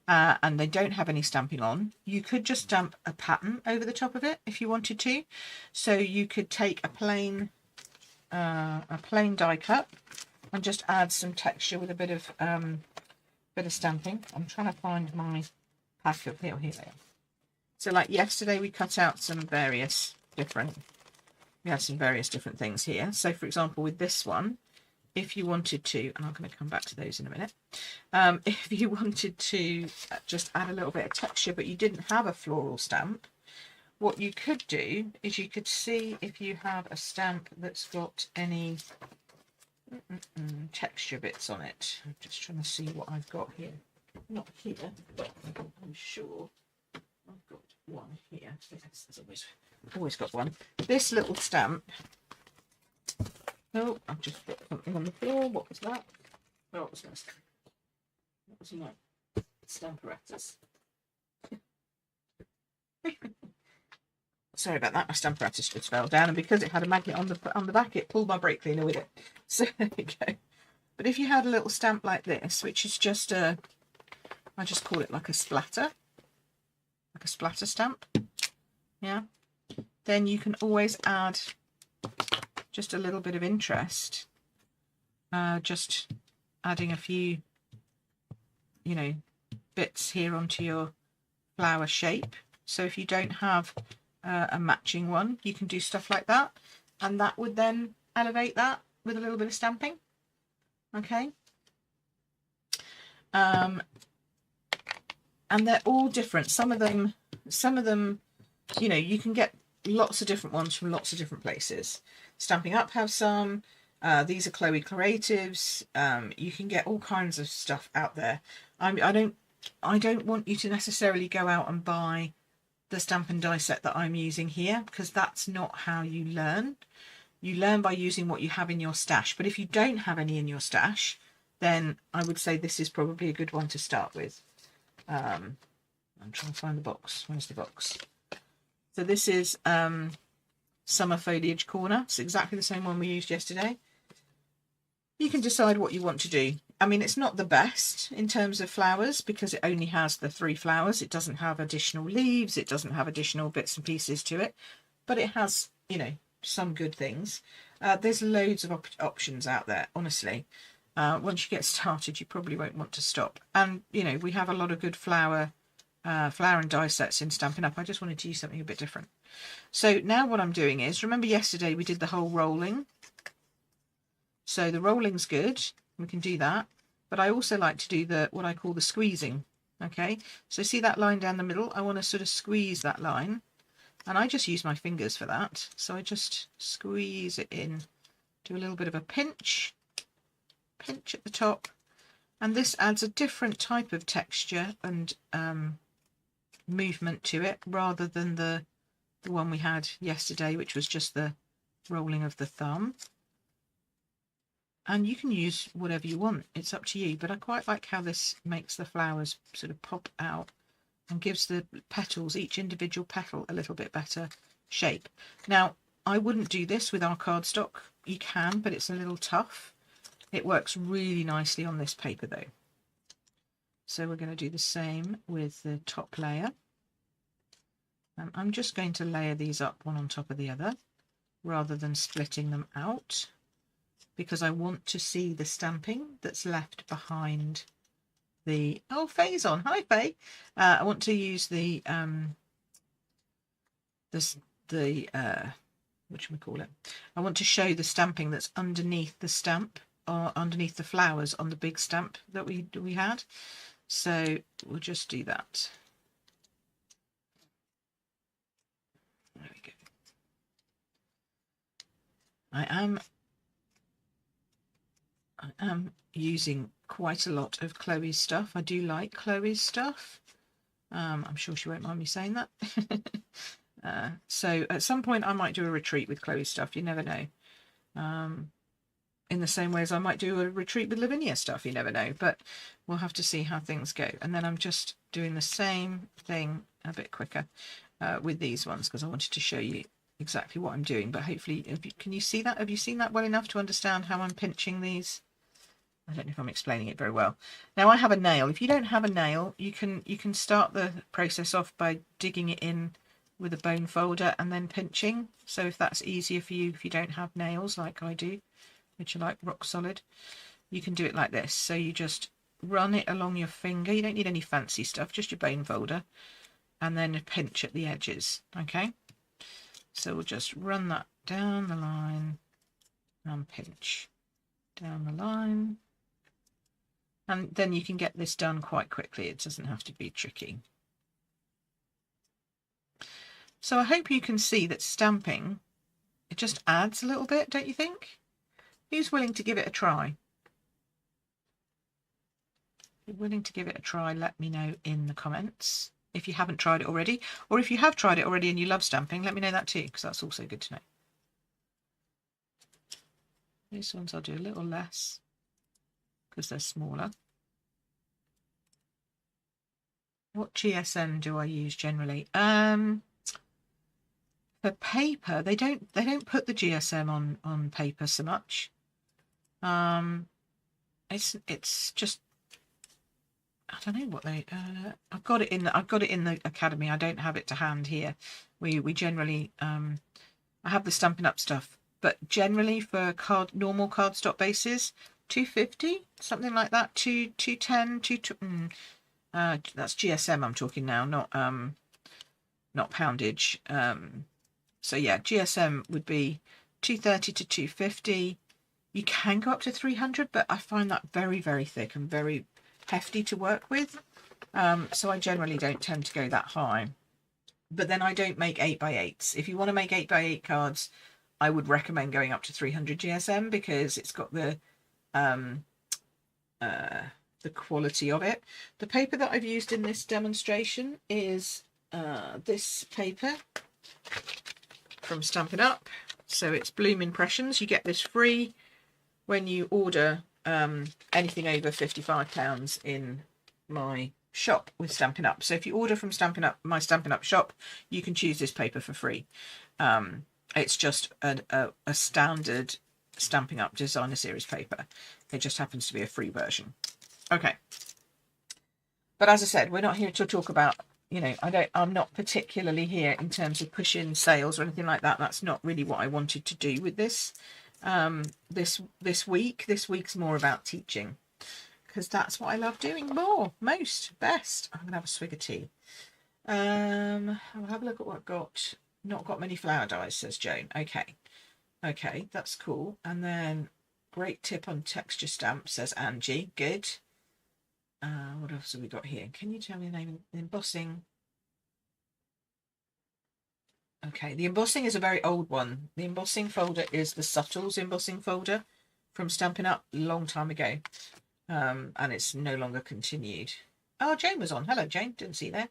and they don't have any stamping on, you could just stamp a pattern over the top of it if you wanted to. So you could take a plain die cut and just add some texture with a bit of bit of stamping. I'm trying to find my pack of here. Here they are. So like yesterday we cut out some various different, we had some various different things here. So for example with this one, if you wanted to, and I'm going to come back to those in a minute, if you wanted to just add a little bit of texture but you didn't have a floral stamp, what you could do is you could see if you have a stamp that's got any texture bits on it. I'm just trying to see what I've got here. Not here, but I'm sure I've got one here. Yes, there's always got one. This little stamp. Oh, I've just put something on the floor. What was that? Oh, it was my stamp. That was my stamp apparatus. Sorry about that. My stamp apparatus just fell down, and because it had a magnet on the back, it pulled my brake cleaner with it. So there you go. But if you had a little stamp like this, which is just a, I just call it like a splatter stamp, yeah, then you can always add just a little bit of interest, just adding a few, you know, bits here onto your flower shape. So if you don't have a matching one, you can do stuff like that, and that would then elevate that with a little bit of stamping. Okay. And they're all different. Some of them, you know, you can get lots of different ones from lots of different places. Stamping Up have some. These are Chloe Creatives. You can get all kinds of stuff out there. I don't want you to necessarily go out and buy the stamp and die set that I'm using here, because that's not how you learn. You learn by using what you have in your stash. But if you don't have any in your stash, then I would say this is probably a good one to start with. I'm trying to find the box. Where's the box? So this is Summer Foliage Corner. It's exactly the same one we used yesterday. You can decide what you want to do. I mean, it's not the best in terms of flowers because it only has the 3 flowers. It doesn't have additional leaves. It doesn't have additional bits and pieces to it. But it has, you know, some good things. There's loads of options out there, honestly. Once you get started, you probably won't want to stop. And, you know, we have a lot of good flower and die sets in Stampin' Up. I just wanted to use something a bit different. So now what I'm doing is, remember yesterday we did the whole rolling? So the rolling's good. We can do that. But I also like to do the what I call the squeezing. Okay, so see that line down the middle? I want to sort of squeeze that line. And I just use my fingers for that. So I just squeeze it in. Do a little bit of a pinch at the top. And this adds a different type of texture and movement to it, rather than the one we had yesterday, which was just the rolling of the thumb. And you can use whatever you want. It's up to you. But I quite like how this makes the flowers sort of pop out and gives the petals, each individual petal, a little bit better shape. Now, I wouldn't do this with our cardstock. You can, but it's a little tough. It works really nicely on this paper though. So we're going to do the same with the top layer. And I'm just going to layer these up one on top of the other rather than splitting them out, because I want to see the stamping that's left behind the, oh, Faye's on. Hi, Faye. I want to use the what should we call it? I want to show the stamping that's underneath the stamp, or underneath the flowers on the big stamp that we had. So we'll just do that. There we go. I am using quite a lot of Chloe's stuff. I do like Chloe's stuff. I'm sure she won't mind me saying that. So at some point I might do a retreat with Chloe's stuff. You never know. In the same way as I might do a retreat with Lavinia stuff. You never know. But we'll have to see how things go. And then I'm just doing the same thing a bit quicker with these ones, because I wanted to show you exactly what I'm doing. But hopefully, can you see that? Have you seen that well enough to understand how I'm pinching these? I don't know if I'm explaining it very well. Now I have a nail. If you don't have a nail, you can start the process off by digging it in with a bone folder and then pinching. So if that's easier for you, if you don't have nails like I do, which are like rock solid, you can do it like this. So you just run it along your finger. You don't need any fancy stuff, just your bone folder, and then a pinch at the edges. Okay, so we'll just run that down the line and pinch down the line, and then you can get this done quite quickly. It doesn't have to be tricky. So I hope you can see that stamping, it just adds a little bit, don't you think? Who's willing to give it a try? If you're willing to give it a try, let me know in the comments if you haven't tried it already, or if you have tried it already and you love stamping, let me know that too, because that's also good to know. These ones I'll do a little less because they're smaller. What GSM do I use generally? For paper, they don't put the GSM on paper so much. It's just, I don't know what they. I've got it in the academy. I don't have it to hand here. We generally I have the Stampin' Up stuff, but generally for normal cardstock bases, 250, something like that. 210, that's GSM I'm talking now, not poundage. So yeah, GSM would be 230 to 250. You can go up to 300, but I find that very, very thick and very hefty to work with. So I generally don't tend to go that high. But then I don't make 8x8s. If you want to make 8x8 cards, I would recommend going up to 300 GSM because it's got the quality of it. The paper that I've used in this demonstration is this paper from Stampin' Up. So it's Bloom Impressions. You get this free when you order anything over £55 in my shop with Stampin' Up. So if you order from Stampin' Up, my Stampin' Up shop, you can choose this paper for free. It's just a standard Stampin' Up Designer Series paper. It just happens to be a free version. Okay. But as I said, we're not here to talk about, you know, I'm not particularly here in terms of pushing sales or anything like that. That's not really what I wanted to do with this. This week's more about teaching, because that's what I love doing best. I'm gonna have a swig of tea. I'll have a look at what I've got. Not got many flower dies, says Joan. Okay, that's cool. And then great tip on texture stamp, says Angie. Good. What else have we got here? Can you tell me the name of the embossing? Okay, the embossing is a very old one. The embossing folder is the Subtles embossing folder from Stampin' Up a long time ago. And it's no longer continued. Oh, Jane was on. Hello, Jane. Didn't see you there.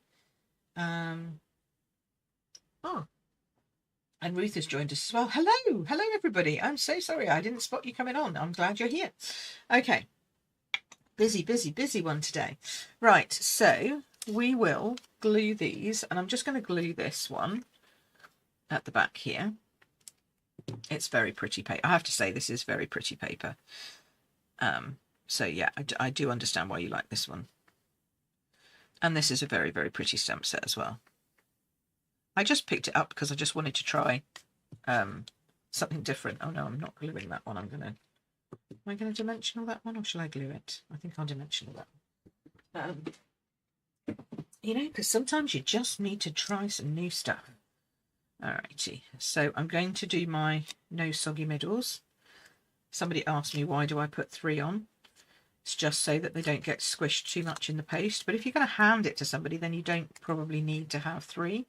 Oh, and Ruth has joined us as well. Hello, everybody. I'm so sorry I didn't spot you coming on. I'm glad you're here. Okay, busy one today. Right, so we will glue these, and I'm just going to glue this one at the back here. It's very pretty paper. I have to say, this is very pretty paper. So yeah, I do understand why you like this one. And this is a very, very pretty stamp set as well. I just picked it up because I just wanted to try something different. Oh no, I'm not gluing that one. Am I going to dimensional that one, or shall I glue it? I think I'll dimensional that one. You know, because sometimes you just need to try some new stuff. Alrighty, so I'm going to do my no soggy middles. Somebody asked me, why do I put 3 on? It's just so that they don't get squished too much in the post. But if you're going to hand it to somebody, then you don't probably need to have 3.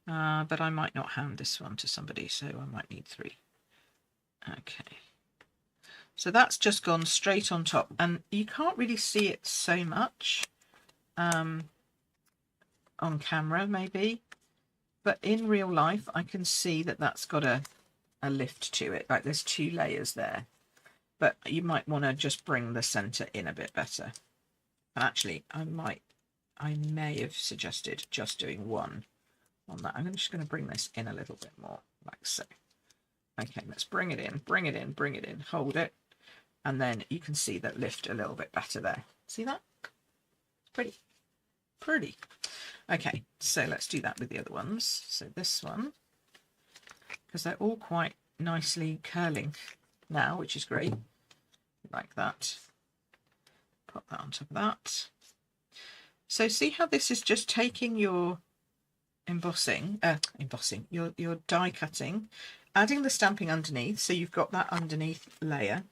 But I might not hand this one to somebody, so I might need 3. Okay. So that's just gone straight on top, and you can't really see it so much on camera, maybe. But in real life, I can see that that's got a lift to it, like there's 2 layers there. But you might want to just bring the centre in a bit better. And actually, I may have suggested just doing 1 on that. I'm just going to bring this in a little bit more, like so. Okay, let's bring it in, hold it. And then you can see that lift a little bit better there. See that? Pretty. Okay, so let's do that with the other ones. So this one, because they're all quite nicely curling now, which is great. Like that. pop that on top of that. So see how this is just taking your embossing, your die cutting, adding the stamping underneath. So you've got that underneath layer.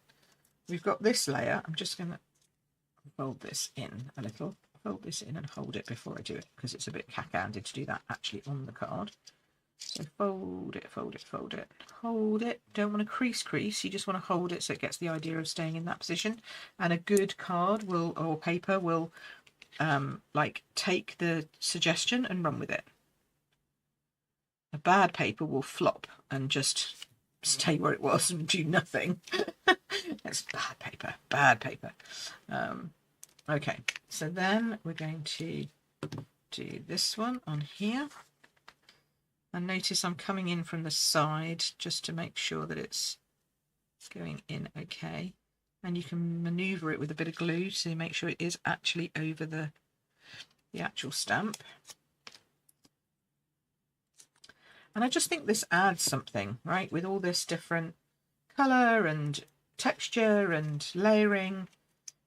We've got this layer. I'm just going to fold this in a little. Fold this in and hold it before I do it, because it's a bit cack-handed to do that actually on the card. So fold it, fold it, fold it, hold it. Don't want to crease, you just want to hold it so it gets the idea of staying in that position. And a good card will, or paper will, like take the suggestion and run with it. A bad paper will flop and just stay where it was and do nothing. That's bad paper, bad paper. Okay, so then we're going to do this one on here. And notice I'm coming in from the side just to make sure that it's going in okay. And you can manoeuvre it with a bit of glue to make sure it is actually over the actual stamp. And I just think this adds something, right? With all this different colour and texture and layering,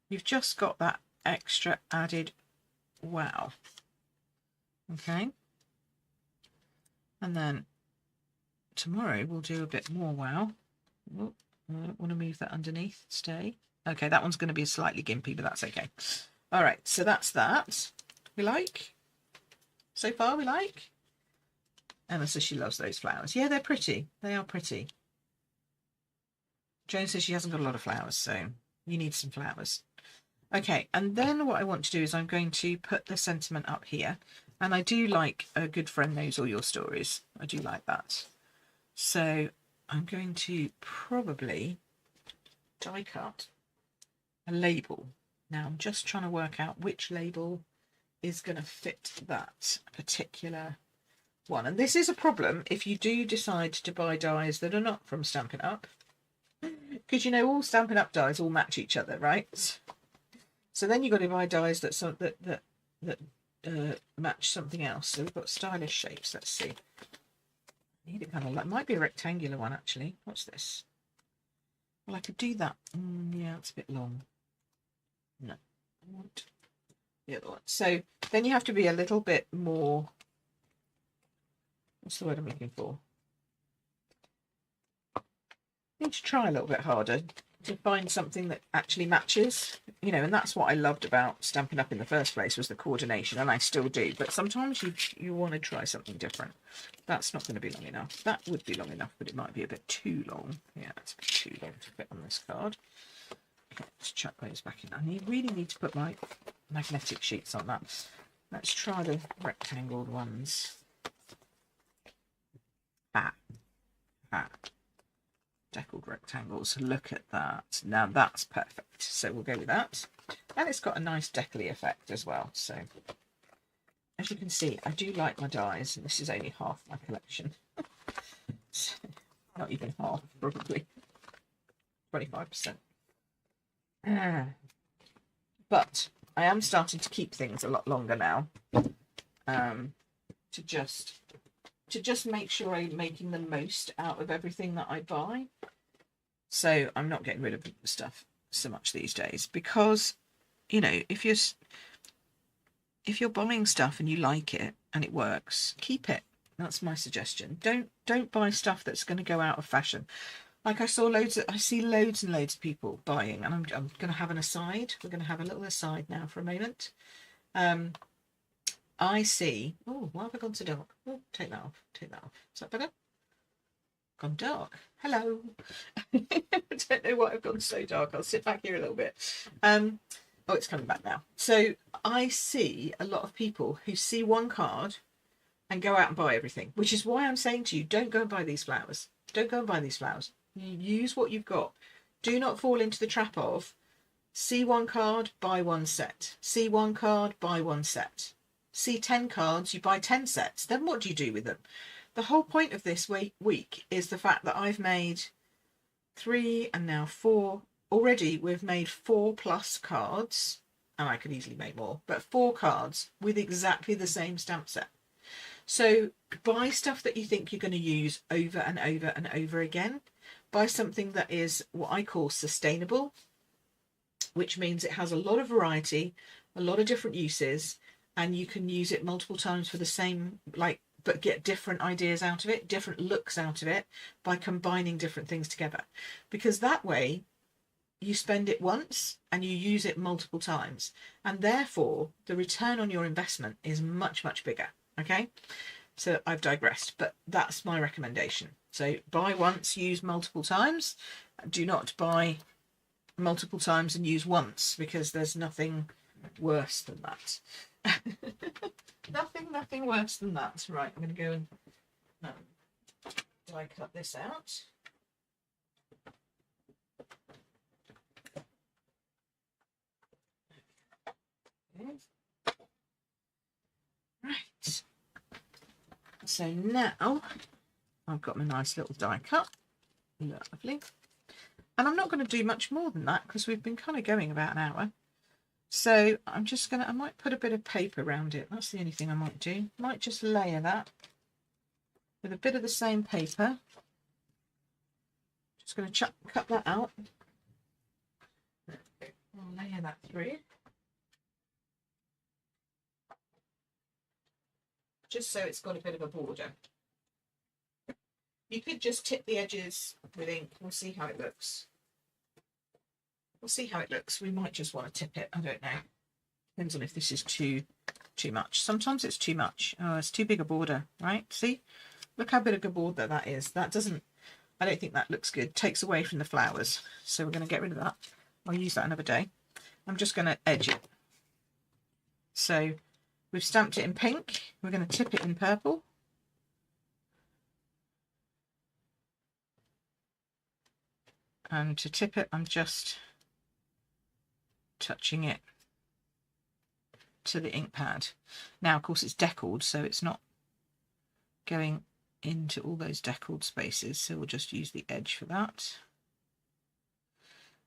you've just got that extra added wow. Okay. And then tomorrow we'll do a bit more wow. Oh, I don't want to move that underneath. Stay. Okay, that one's going to be slightly gimpy, but that's okay. All right, so that's that. We like? So far we like? Emma says she loves those flowers. Yeah, they're pretty. They are pretty. Joan says she hasn't got a lot of flowers, so you need some flowers. Okay, and then what I want to do is I'm going to put the sentiment up here. And I do like A Good Friend Knows All Your Stories. I do like that. So I'm going to probably die cut a label. Now I'm just trying to work out which label is going to fit that particular one. And this is a problem if you do decide to buy dies that are not from Stampin' Up. Because you know all Stampin' Up dies all match each other, right? So then you've got to buy dies that match something else. So we've got stylish shapes. Let's see. I need it kind of like, might be a rectangular one actually. What's this? Well, I could do that. Yeah, it's a bit long. No, I want the other one. So then you have to be a little bit more. What's the word I'm looking for? I need to try a little bit harder to find something that actually matches, you know, and that's what I loved about Stampin' Up in the first place, was the coordination, and I still do. But sometimes you want to try something different. That's not going to be long enough. That would be long enough, but it might be a bit too long. Yeah, it's a bit too long to fit on this card. Okay, let's chuck those back in. I really need to put my magnetic sheets on that. Let's try the rectangled ones. Deckled rectangles. Look at that. Now that's perfect. So we'll go with that. And it's got a nice deckly effect as well. So as you can see, I do like my dies, and this is only half my collection. Not even half, probably 25%. But I am starting to keep things a lot longer now. To just make sure I'm making the most out of everything that I buy. So I'm not getting rid of the stuff so much these days, because, you know, if you're buying stuff and you like it and it works, keep it. That's my suggestion. Don't buy stuff that's going to go out of fashion. Like I see loads and loads of people buying, and I'm going to have an aside. We're going to have a little aside now for a moment. I see. Oh, why have I gone so dark? Oh, take that off. Take that off. Is that better? Gone dark. Hello. I don't know why I've gone so dark. I'll sit back here a little bit. Oh, it's coming back now. So I see a lot of people who see one card and go out and buy everything, which is why I'm saying to you, don't go and buy these flowers. Don't go and buy these flowers. You use what you've got. Do not fall into the trap of see one card, buy one set. See one card, buy one set. See 10 cards, you buy 10 sets. Then what do you do with them? The whole point of this week is the fact that I've made 3 and now 4. Already we've made 4+ cards, and I could easily make more, but 4 cards with exactly the same stamp set. So buy stuff that you think you're going to use over and over and over again. Buy something that is what I call sustainable. which means it has a lot of variety, a lot of different uses, and you can use it multiple times for the same, like, but get different ideas out of it, different looks out of it by combining different things together. Because that way you spend it once and you use it multiple times, and therefore the return on your investment is much, much bigger. Okay, so I've digressed, but that's my recommendation. So buy once, use multiple times. Do not buy multiple times and use once, because there's nothing worse than that. nothing worse than that. Right, I'm going to go and die cut this out. Right, so now I've got my nice little die cut. Lovely. And I'm not going to do much more than that because we've been kind of going about an hour. So I'm just going to, I might put a bit of paper around it. That's the only thing I might do. Might just layer that with a bit of the same paper. Just going to cut that out. I'll layer that through. Just so it's got a bit of a border. You could just tip the edges with ink. We'll see how it looks. We'll see how it looks. We might just want to tip it. I don't know. Depends on if this is too much. Sometimes it's too much. Oh, it's too big a border, right? See? Look how big a border that is. That doesn't, I don't think that looks good. Takes away from the flowers. So we're going to get rid of that. I'll use that another day. I'm just going to edge it. So we've stamped it in pink. We're going to tip it in purple. And to tip it, I'm just touching it to the ink pad. Now, of course, it's deckled, so it's not going into all those deckled spaces. So we'll just use the edge for that.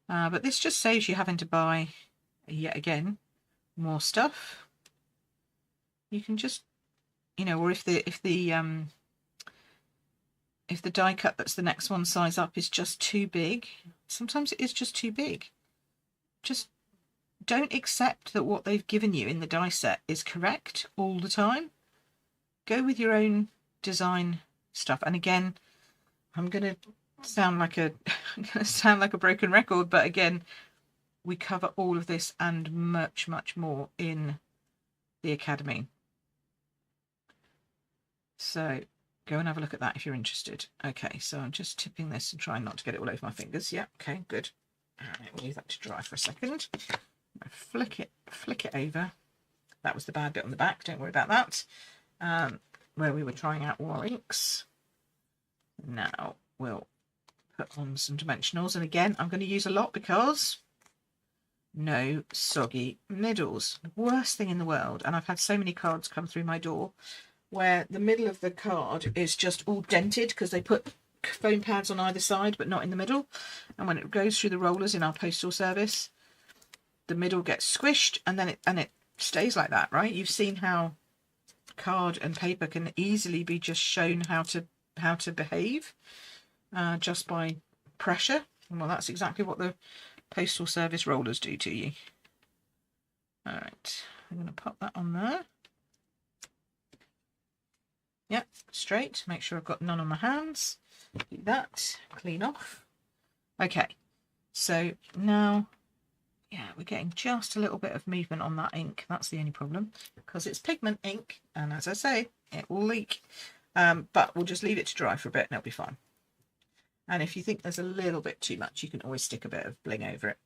But this just saves you having to buy, yet again, more stuff. You can just, you know, or if the die cut that's the next one size up is just too big, sometimes it is just too big. Just don't accept that what they've given you in the die set is correct all the time. Go with your own design stuff. And again, I'm going to sound like a broken record, but again, we cover all of this and much, much more in the Academy. So go and have a look at that if you're interested. Okay, so I'm just tipping this and trying not to get it all over my fingers. Yeah, okay, good. All right, we'll leave that to dry for a second. Flick it over. That was the bad bit on the back. Don't worry about that. Where we were trying out war inks. Now we'll put on some dimensionals, and again, I'm going to use a lot because no soggy middles. The worst thing in the world. And I've had so many cards come through my door where the middle of the card is just all dented because they put foam pads on either side but not in the middle, and when it goes through the rollers in our postal service, the middle gets squished and then it stays like that, right? You've seen how card and paper can easily be just shown how to behave just by pressure. Well, that's exactly what the postal service rollers do to you. All right, I'm going to pop that on there. Yep, straight. Make sure I've got none on my hands. Do that, clean off. Okay, so now, yeah, we're getting just a little bit of movement on that ink. That's the only problem, because it's pigment ink, and as I say, it will leak. But we'll just leave it to dry for a bit and it'll be fine. And if you think there's a little bit too much, you can always stick a bit of bling over it.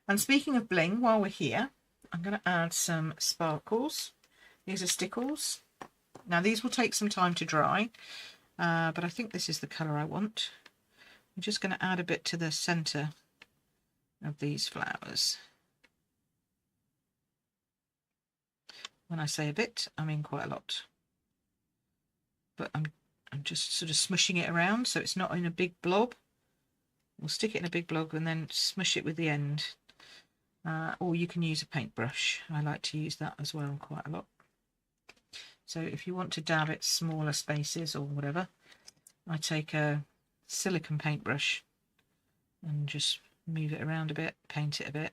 And speaking of bling, while we're here, I'm going to add some sparkles. These are stickles. Now these will take some time to dry, but I think this is the colour I want. I'm just going to add a bit to the centre of these flowers. When I say a bit, I mean quite a lot. But I'm just sort of smushing it around so it's not in a big blob. We'll stick it in a big blob and then smush it with the end. Or you can use a paintbrush. I like to use that as well quite a lot. So if you want to dab it smaller spaces or whatever, I take a silicone paintbrush and just move it around a bit, paint it a bit.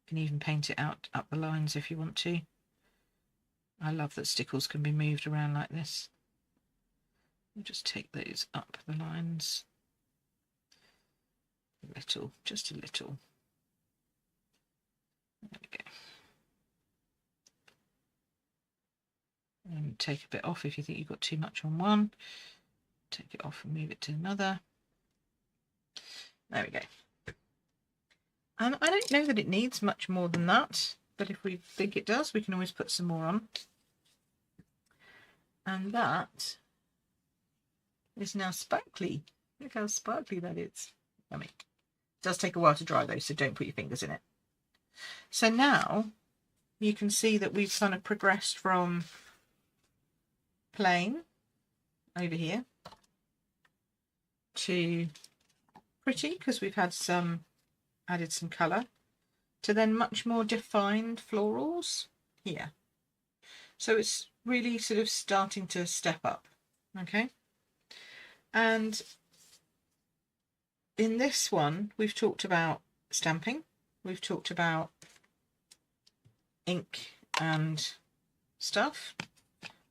can even paint it out up the lines if you want to. I love that stickles can be moved around like this. We'll just take those up the lines a little, just a little. There we go. And take a bit off if you think you've got too much on one. Take it off and move it to another. There we go. And I don't know that it needs much more than that, but if we think it does, we can always put some more on. And that is now sparkly. Look how sparkly that is. Yummy. It does take a while to dry though, so don't put your fingers in it. So now you can see that we've kind of progressed from plain over here to pretty, because we've had some added some colour, to then much more defined florals here. So it's really sort of starting to step up. Okay, and in this one we've talked about stamping, we've talked about ink and stuff.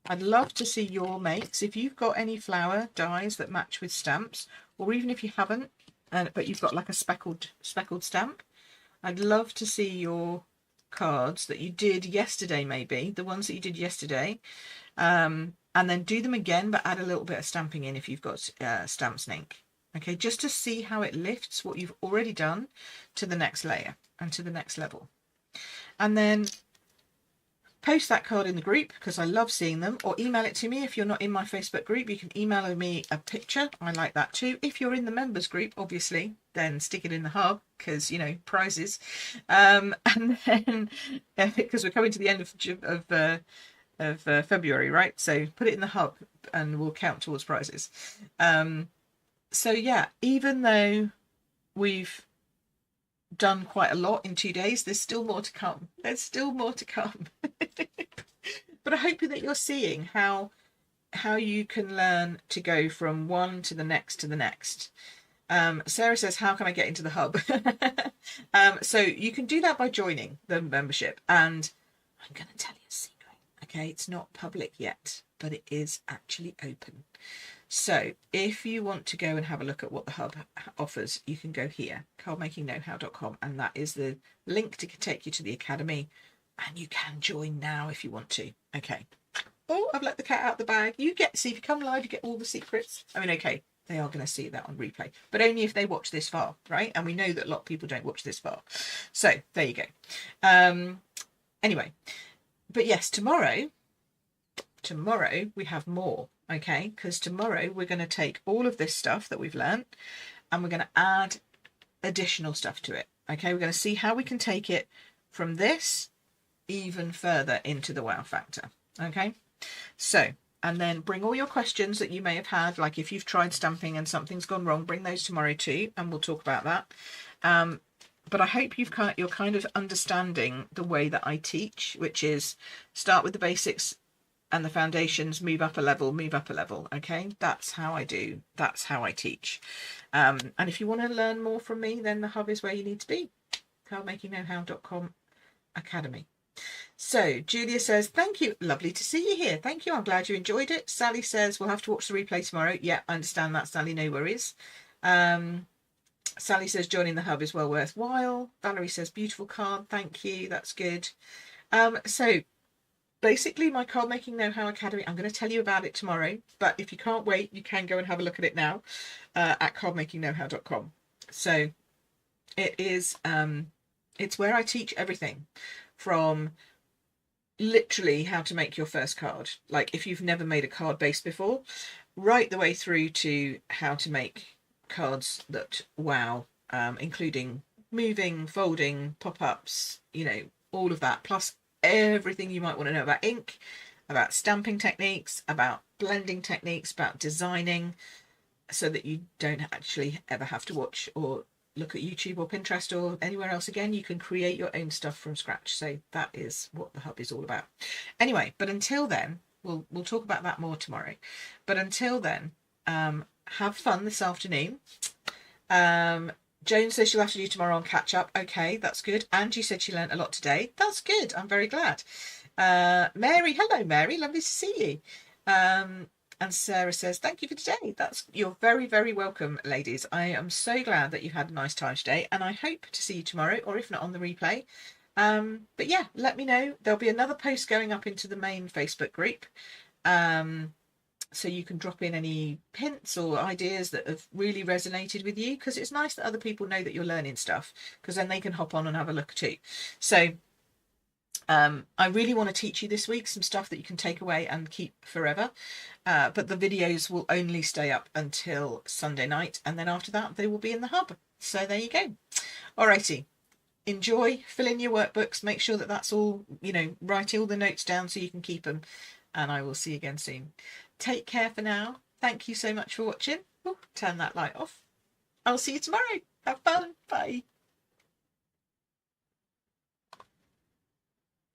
I'd love to see your makes. If you've got any flower dies that match with stamps, or even if you haven't, but you've got like a speckled stamp, I'd love to see your cards that you did yesterday, maybe the ones that you did yesterday, and then do them again, but add a little bit of stamping in if you've got stamps and ink. Okay, just to see how it lifts what you've already done to the next layer and to the next level. And then post that card in the group, because I love seeing them, or email it to me. If you're not in my Facebook group, you can email me a picture. I like that too. If you're in the members group, obviously, then stick it in the hub, because, you know, prizes. And then, because we're coming to the end of February, right? So put it in the hub and we'll count towards prizes. So yeah, even though we've done quite a lot in 2 days, there's still more to come. There's still more to come. But I hope that you're seeing how you can learn to go from one to the next to the next. Sarah says, how can I get into the hub? So you can do that by joining the membership, and I'm going to tell you a secret. Okay, it's not public yet, but it is actually open. So if you want to go and have a look at what the hub offers, you can go here, cardmakingknowhow.com, and that is the link to take you to the academy, and you can join now if you want to. Okay. Oh, I've let the cat out the bag. You get, see, if you come live, you get all the secrets. I mean, okay, they are going to see that on replay, but only if they watch this far, right? And we know that a lot of people don't watch this far. So there you go. Anyway, but yes, tomorrow we have more. Okay, because tomorrow we're going to take all of this stuff that we've learnt and we're going to add additional stuff to it. Okay, we're going to see how we can take it from this even further into the wow factor. Okay, so, and then bring all your questions that you may have had, like if you've tried stamping and something's gone wrong, bring those tomorrow too, and we'll talk about that. But I hope you're kind of understanding the way that I teach, which is start with the basics and the foundations, move up a level. Okay, that's how I do, that's how I teach. And if you want to learn more from me, then the hub is where you need to be. cardmakingknowhow.com academy. So Julia says, thank you, lovely to see you here. Thank you, I'm glad you enjoyed it. Sally says, we'll have to watch the replay tomorrow. Yeah, I understand that, Sally, no worries. Sally says, joining the hub is well worthwhile. Valerie says, beautiful card, thank you, that's good. So basically my Card Making Know-How Academy, I'm going to tell you about it tomorrow, but if you can't wait, you can go and have a look at it now at cardmakingknowhow.com. So it is, it's where I teach everything from literally how to make your first card, like if you've never made a card base before, right the way through to how to make cards that wow, including moving, folding, pop-ups, you know, all of that, plus everything you might want to know about ink, about stamping techniques, about blending techniques, about designing, so that you don't actually ever have to watch or look at YouTube or Pinterest or anywhere else again. You can create your own stuff from scratch. So that is what the hub is all about. Anyway, but until then, we'll talk about that more tomorrow. But until then, have fun this afternoon. Joan says she'll have to do tomorrow on catch up. Okay, that's good. Angie said she learnt a lot today. That's good. I'm very glad. Mary, hello Mary, lovely to see you. And Sarah says, thank you for today. You're very, very welcome, ladies. I am so glad that you had a nice time today, and I hope to see you tomorrow, or if not on the replay. But yeah, let me know. There'll be another post going up into the main Facebook group. So you can drop in any hints or ideas that have really resonated with you, because it's nice that other people know that you're learning stuff, because then they can hop on and have a look too. So I really want to teach you this week some stuff that you can take away and keep forever. But the videos will only stay up until Sunday night, and then after that they will be in the hub. So there you go. Alrighty. Enjoy, fill in your workbooks, make sure that that's all, write all the notes down so you can keep them, and I will see you again soon. Take care for now. Thank you so much for watching. Turn that light off. I'll see you tomorrow. Have fun. Bye.